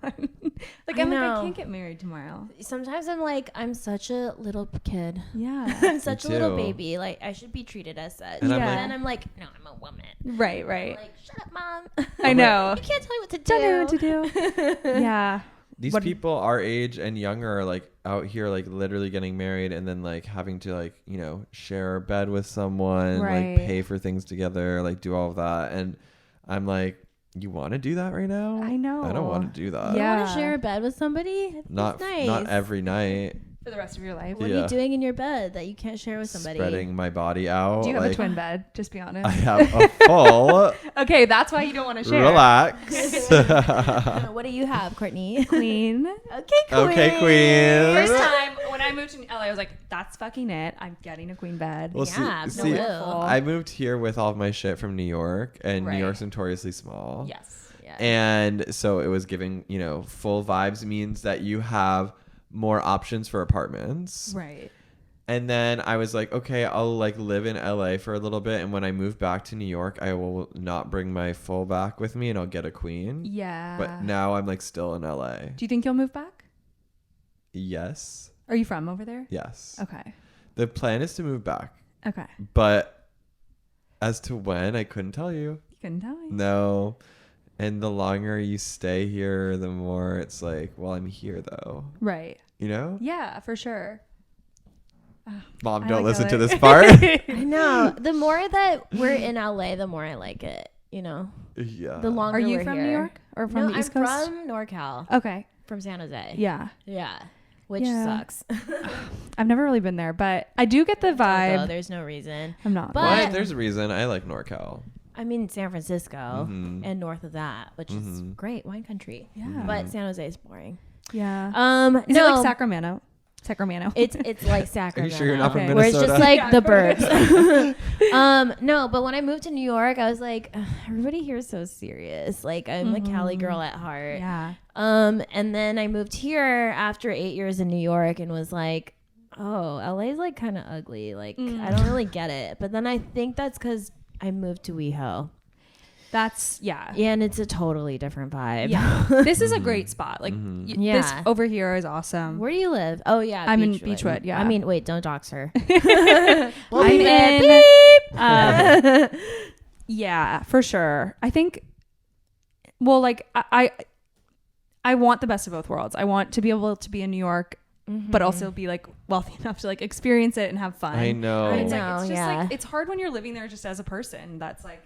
Like I I'm like, know. I can't get married tomorrow. Sometimes I'm like, I'm such a little kid. Yeah. I'm such a little too. baby. Like I should be treated as such. And And I'm like- then I'm like, no, I'm a woman. Right, right. I'm like, shut up, mom. I know. You can't tell me what to do. Don't know what to do. Yeah. These What- people our age and younger are like out here like literally getting married and then like having to like, you know, share a bed with someone, Right. like pay for things together, like do all of that. And I'm like, you want to do that right now? I know. I don't want to do that. Yeah. You want to share a bed with somebody? That's Not nice. not every night. For the rest of your life. What are Yeah. you doing in your bed that you can't share with somebody? Spreading my body out. Do you have a like, twin bed? Just be honest. I have a full Okay, that's why you don't want to share. relax. What do you have, Courtney? Queen. Okay, queen. Okay, queen. First time when I moved to LA, I was like, that's fucking it. I'm getting a queen bed. Well, Yeah, see, no. I moved here with all of my shit from New York, and Right. New York's notoriously small. Yes. Yeah. And so it was giving, you know, full vibes means that you have more options for apartments. Right. And then I was like, okay, I'll like live in LA for a little bit. And when I move back to New York, I will not bring my full back with me and I'll get a queen. Yeah. But now I'm like still in LA. Do you think you'll move back? Yes. Are you from over there? Yes. Okay. The plan is to move back. Okay. But as to when, I couldn't tell you. You couldn't tell me. No. And the longer you stay here, the more it's like, well, I'm here though. Right. You know? Yeah, for sure. Mom, I don't like listen LA. to this part. I know. The more that we're in LA, the more I like it. You know, Yeah. the longer Are you we're from here. New York or from No, the East I'm Coast? from NorCal, Okay. from San Jose. Yeah. Yeah. Which Yeah. sucks. I've never really been there, but I do get the Don't go, vibe. there's no reason. I'm not. But- What? There's a reason. I like NorCal. I mean, San Francisco Mhm. and north of that, which is Mhm. great wine country. Yeah. But San Jose is boring. Yeah. Is no, it like Sacramento? Sacramento. It's like Are Sacramento. you sure you're not from Okay. Where it's Minnesota? just like Yeah, the correct. burbs. No, but when I moved to New York, I was like, "Ugh, everybody here is so serious. Like I'm a Cali girl at heart. yeah. And then I moved here after 8 years in New York and was like, oh, LA's like kind of ugly. Like I don't really get it. But then I think that's because I moved to WeHo. That's yeah. Yeah, and it's a totally different vibe. Yeah. This is a great spot. Like this Yeah. over here is awesome. Where do you live? Oh yeah, I'm in Beechwood, yeah. I mean, wait, don't dox her. I'm beep in it, yeah, for sure. I think well like I want the best of both worlds. I want to be able to be in New York but also be like wealthy enough to like experience it and have fun. I know. I It's know. like it's just yeah. like it's hard when you're living there just as a person that's like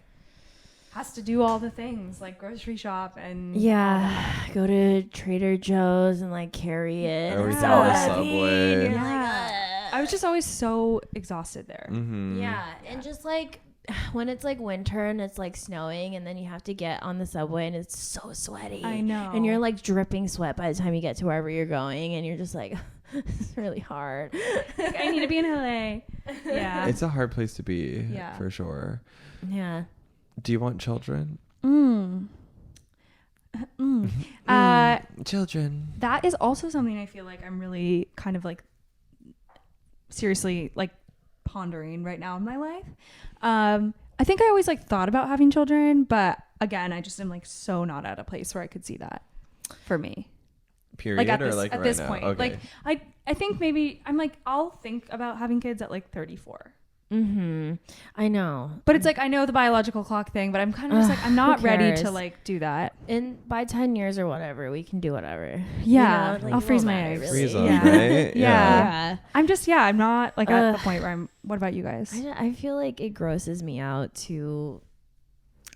has to do all the things like grocery shop and go to Trader Joe's and like carry it. Or we It's go to the Subway. You're like, I was just always so exhausted there. Yeah, and just like when it's like winter and it's like snowing and then you have to get on the subway and it's so sweaty. I know. And you're like dripping sweat by the time you get to wherever you're going and you're just like, it's really hard. Like, I need to be in LA. Yeah. It's a hard place to be, for sure. Yeah. Do you want children? Children. That is also something I feel like I'm really kind of like seriously like pondering right now in my life. I think I always like thought about having children, but again, I just am like so not at a place where I could see that for me. Period. Like at or this, like at right this now? point, Okay. like I think maybe I'm like I'll think about having kids at like 34. I know, But it's like I know the biological clock thing, but I'm kind of just like I'm not ready to like do that. And by 10 years or whatever, we can do whatever. Yeah, You know? Like, I'll it freeze won't my matter, eggs. really. Freeze them, Yeah. right? Yeah. I'm just I'm not like at the point where I'm. What about you guys? I feel like it grosses me out to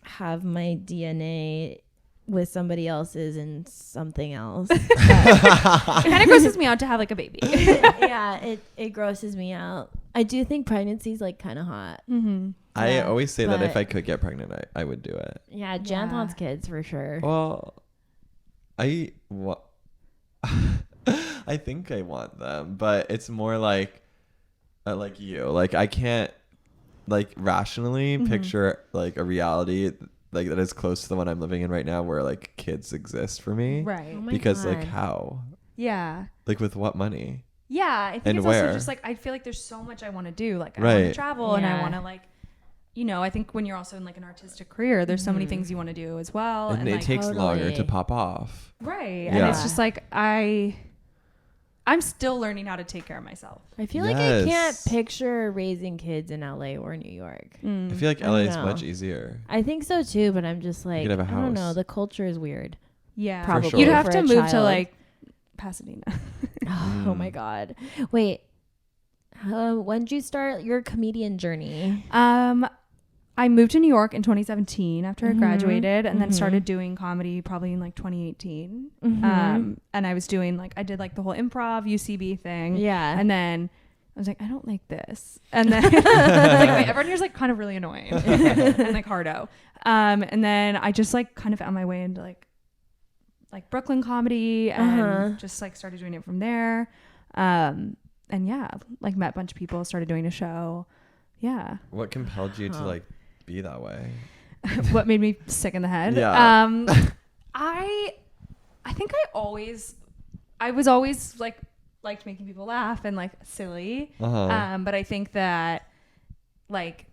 have my DNA with somebody else's and something else. It kind of grosses me out to have like a baby. Yeah, it grosses me out. I do think pregnancy is like kind of hot. I always say that if but- I could get pregnant, I would do it. Yeah, Janth wants kids for sure. Well, I think I want them, but it's more like you. Like I can't like rationally picture like a reality like that is close to the one I'm living in right now, where like kids exist for me. Right. Oh my Because God. like how? Yeah. Like with what money? Yeah. I think And it's where? also just like I feel like there's so much I want to do. Like I Right. want to travel and I Yeah. want to like, you know, I think when you're also in like an artistic career, there's so many things you want to do as well. And it like, takes longer to Totally. pop off. right. Yeah. And it's just like I'm still learning how to take care of myself. I feel like I can't Yes. picture raising kids in LA or New York. I feel like I LA don't is know. much easier. I think so too, but I'm just like, could have a I don't know. house. The culture is weird. Yeah. Probably sure. You'd have for to a move to child. like Pasadena. Oh my God. Wait. When did you start your comedian journey? I moved to New York in 2017 after I graduated and then started doing comedy probably in like 2018. And I was doing like, I did like the whole improv UCB thing. Yeah. And then I was like, I don't like this. And then I was like, wait, everyone here's like kind of really annoying and like hardo. And then I just like kind of found my way into like Brooklyn comedy and just like started doing it from there. And yeah, like met a bunch of people, started doing a show. Yeah. What compelled you to like be that way? What made me sick in the head? Yeah. I think I was always like liked making people laugh and like silly. But I think that like,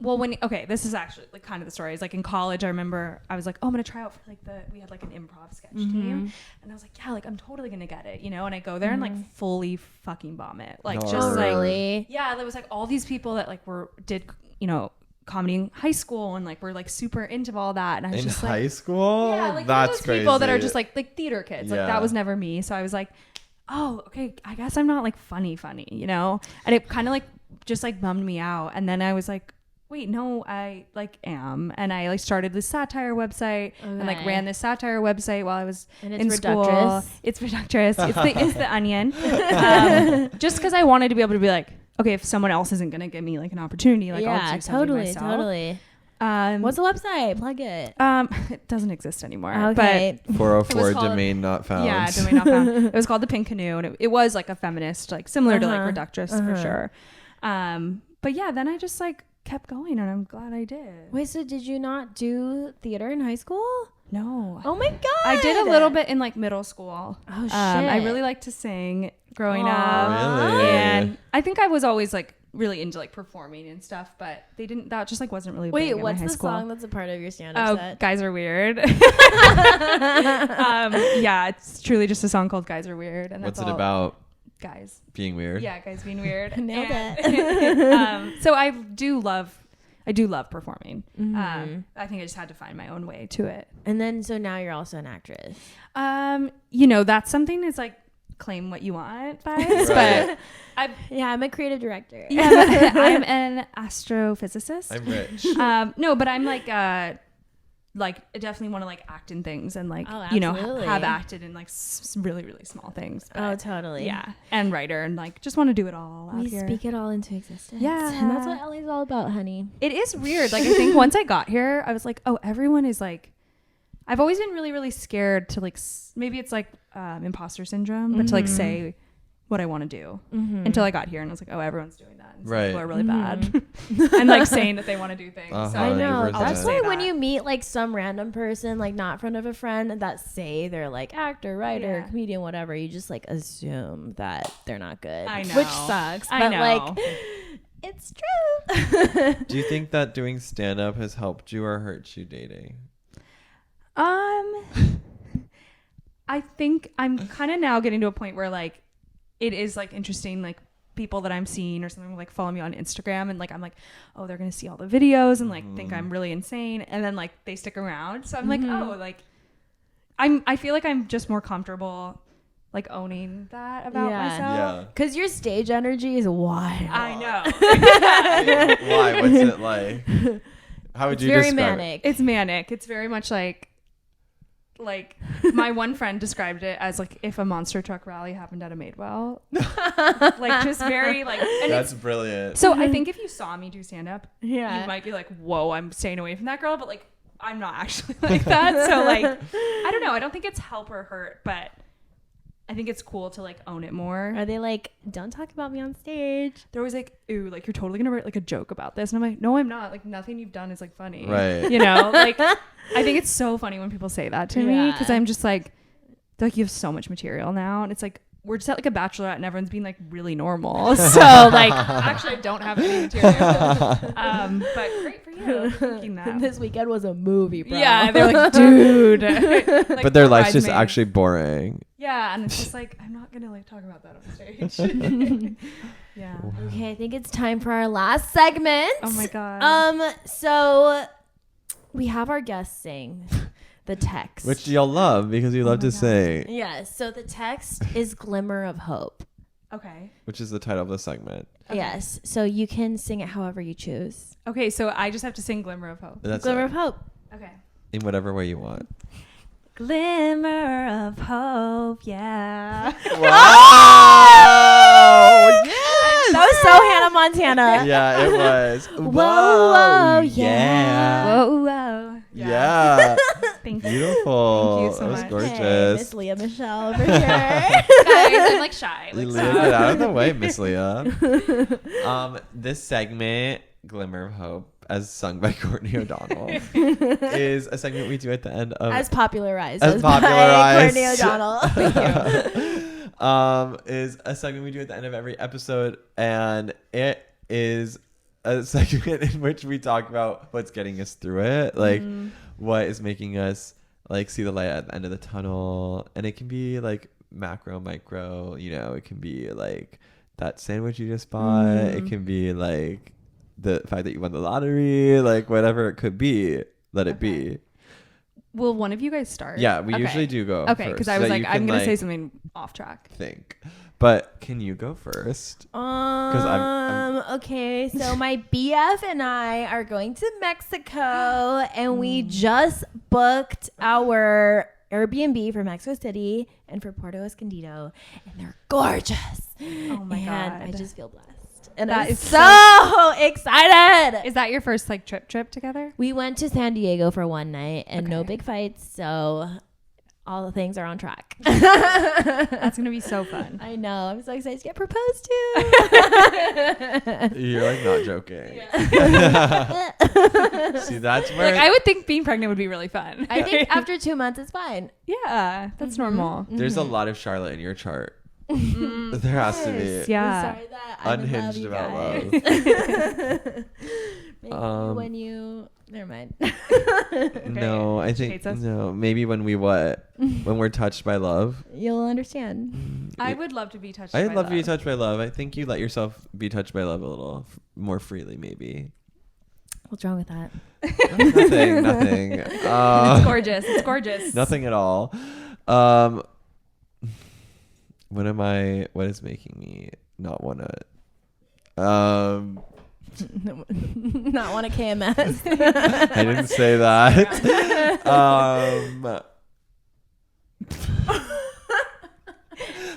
well, this is actually like kind of the story. Is like in college, I remember I was like, oh, I'm gonna try out for like we had like an improv sketch team, and I was like, yeah, like I'm totally gonna get it, you know. And I go there and like fully fucking bomb it, like just Darn. like Really? yeah. There was like all these people that like did you know comedy in high school and like were like super into all that, and I was In just high like, school? yeah, like That's those crazy. people that are just like theater kids. Like Yeah. that was never me. So I was like, oh, okay, I guess I'm not like funny, you know? And it kind of like just like bummed me out. And then I was like, wait, no, I like am. And I like started this satire website and like Okay. ran this satire website while I was And it's in school. Reductress? It's Reductress. It's the Onion. Just because I wanted to be able to be like, okay, if someone else isn't going to give me like an opportunity, like I'll yeah, do something totally, myself. totally. What's the website? Plug it. It doesn't exist anymore. Okay. 404 It was called- domain not found. Yeah, domain not found. It was called The Pink Canoe, and it was like a feminist, like similar to like Reductress for sure. But yeah, then I just like kept going, and I'm glad I did. Wait, so did you not do theater in high school? No, Oh my God. I did a little bit in like middle school. Oh shit. I really liked to sing growing Aw. up, Really? and I think I was always like really into like performing and stuff, but that just like wasn't really. Wait, big in my what's high the school. song that's a part of your stand-up Oh, set? Guys Are Weird. Yeah, it's truly just a song called Guys Are Weird, and What's that's it all about? guys. Being weird? Yeah, guys being weird. Nailed it. So I do love performing. I think I just had to find my own way to it. And then so now you're also an actress. You know, that's something that's like claim what you want vibes, but I'm a creative director. Yeah, I'm an astrophysicist. I'm rich. No, but I'm like I definitely want to like act in things and like have acted in like really really small things. But, totally. Yeah, and writer and like just want to do it all. We speak it all into existence. Yeah, and that's what LA's all about, honey. It is weird. Like I think once I got here, I was like, oh, everyone is like. I've always been really really scared to like maybe it's like imposter syndrome, but to like say what I want to do until I got here and I was like, oh, everyone's doing that. And right. People are really bad and like saying that they want to do things. So I know. 100%. That's why when you meet like some random person, like not in front of a friend that say they're like actor, writer, comedian, whatever, you just like assume that they're not good. I know. Which sucks. I but know. like it's true. Do you think that doing stand-up has helped you or hurt you dating? I think I'm kind of now getting to a point where like it is like interesting, like people that I'm seeing or something like follow me on Instagram and like I'm like, oh, they're gonna see all the videos and like think I'm really insane, and then like they stick around, so I'm like, oh, like I feel like I'm just more comfortable like owning that about myself. Because your stage energy is wild. I know. Why? What's it like? How would you describe very manic. It's manic. It's very much like my one friend described it as like if a monster truck rally happened at a Madewell. Like just very like, and that's brilliant. So I think if you saw me do stand up, you Yeah. might be like, whoa, I'm staying away from that girl, but like I'm not actually like that. So like I don't know, I don't think it's help or hurt, but I think it's cool to like own it more. Are they like, don't talk about me on stage? They're always like, ooh, like you're totally gonna write like a joke about this, and I'm like, no, I'm not. Like nothing you've done is like funny, Right? You know, like I think it's so funny when people say that to me, because I'm just like, they're like, you have so much material now, and it's like we're just at like a bachelorette and everyone's being like really normal. So like actually I don't have any material. But great for you thinking that. This weekend was a movie, bro. Yeah, they're like, dude. Like, but their life's just bridesmaids. actually boring. Yeah, and it's just like, I'm not gonna like talk about that on stage. Yeah. Okay, I think it's time for our last segment. Oh my god. So we have our guests sing the text, Which y'all love because you love to sing. Yes. So the text is "Glimmer of Hope." Okay. Which is the title of the segment. Okay. Yes. So you can sing it however you choose. Okay, so I just have to sing Glimmer of Hope. That's Glimmer it. of Hope. Okay. In whatever way you want. Glimmer of hope, yeah. Wow! Yes! That was so Hannah Montana. Yeah, it was. Whoa, whoa, yeah. Whoa, whoa. Yeah. Thank you. Beautiful. Thank you so that was much. gorgeous. Hey, Miss Leah Michelle over here. Guys, I'm like shy. Like, Leah, get out of the way, Miss Leah. This segment, Glimmer of Hope, as sung by Courtney O'Donnell, is a segment we do at the end of As popularized As by popularized. Courtney O'Donnell. Thank you. Is a segment we do at the end of every episode, and it is a segment in which we talk about what's getting us through it, like what is making us like see the light at the end of the tunnel. And it can be like macro, micro, you know, it can be like that sandwich you just bought, it can be like the fact that you won the lottery, like whatever it could be, let it be. will one of you guys start? Yeah, we usually do go Okay, because I was like, I'm going to say something. something off track. Think. But can you go first? I'm Okay, so my BF and I are going to Mexico, and we just booked our Airbnb for Mexico City and for Puerto Escondido, and they're gorgeous. Oh my God, God. I just feel blessed. And That I'm is so excited. Is that your first like trip together? We went to San Diego for one night and no big fights, so all the things are on track. That's going to be so fun. I know. I'm so excited to get proposed to. You're like not joking. See, that's where Like I would think being pregnant would be really fun. I think after 2 months, it's fine. Yeah, that's normal. there's a lot of Charlotte in your chart. There has to be. Yeah. I'm sorry that I'm Unhinged in about love. love. Maybe when you... Never mind. No, I She think hates us. no. Maybe when we when we're touched by love. You'll understand. I would love to be touched I'd by love to be love. touched by love. I think you let yourself be touched by love a little more freely, maybe. What's wrong with that? Nothing. It's gorgeous. It's gorgeous. Nothing at all. What is making me not want to not want a KMS. I didn't say that.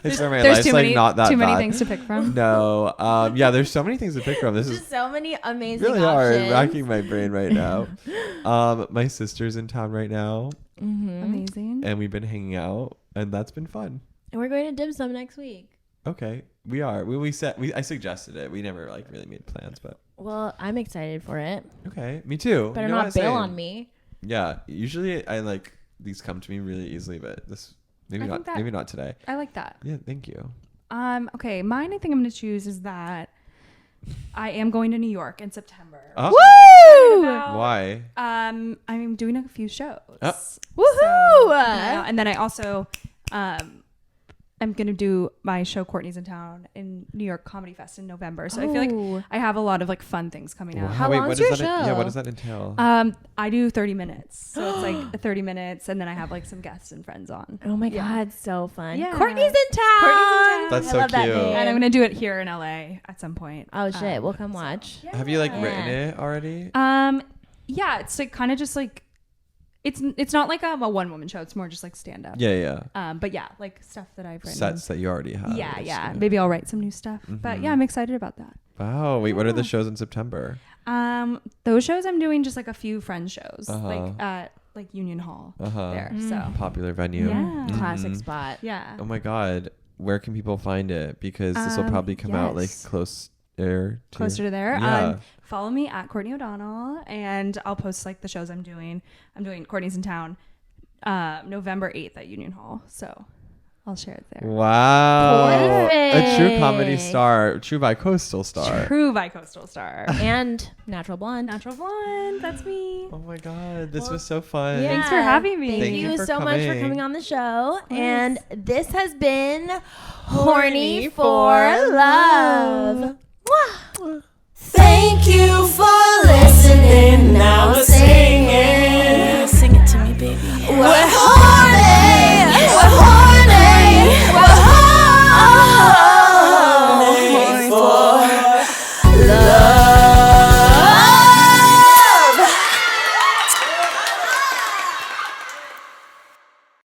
I swear my life's like not that too many bad. things to pick from. No. Yeah, there's so many things to pick from. This is Just so many amazing really options. hard, racking my brain right now. My sister's in town right now, Amazing. and we've been hanging out, and that's been fun. And we're going to dim sum next week. Okay, we are. I suggested it. We never like really made plans, but Well, I'm excited for it. okay, me too. Better You know not what, bail same. on me. Yeah, usually I like these come to me really easily, but this maybe not today. I like that. Yeah, thank you. Okay, mine I think I'm going to choose is that I am going to New York in September. Oh. Woo! Why? I'm doing a few shows. Woohoo! So, yeah, and then I also I'm going to do my show Courtney's in Town in New York Comedy Fest in November. So I feel like I have a lot of like fun things coming out. How long's your show? Yeah, what does that entail? I do 30 minutes. So it's like 30 minutes and then I have like some guests and friends on. Oh my God, so fun. Yeah. Courtney's in town. That's I so love that cute. name. And I'm going to do it here in LA at some point. Oh shit, we'll come watch. Have you like written it already? Yeah, it's like kind of just like it's not like a one woman show. It's more just like stand up. Yeah. But yeah, like stuff that I've written. Sets that you already have. Yeah. Maybe I'll write some new stuff. But yeah, I'm excited about that. Wow. Wait, what are the shows in September? Those shows I'm doing just like a few friend shows, Uh-huh. like at like Union Hall there. So Popular venue. Yeah. Classic spot. yeah. Oh my God. Where can people find it? Because this will probably come out like closer to there. Yeah. Follow me at Courtney O'Donnell, and I'll post like the shows I'm doing. I'm doing Courtney's in Town, November 8th at Union Hall. So I'll share it there. Wow. Perfect. A true comedy star, true bi-coastal star. True bi-coastal star. And Natural Blonde. Natural Blonde. That's me. Oh my God. This was so fun. Yeah. Thanks for having me. Thank you for so much for coming. coming on the show. And this has been Horny for Love. Mwah. Thank you for listening. Now we're singing. Sing it to me, baby. We're horny.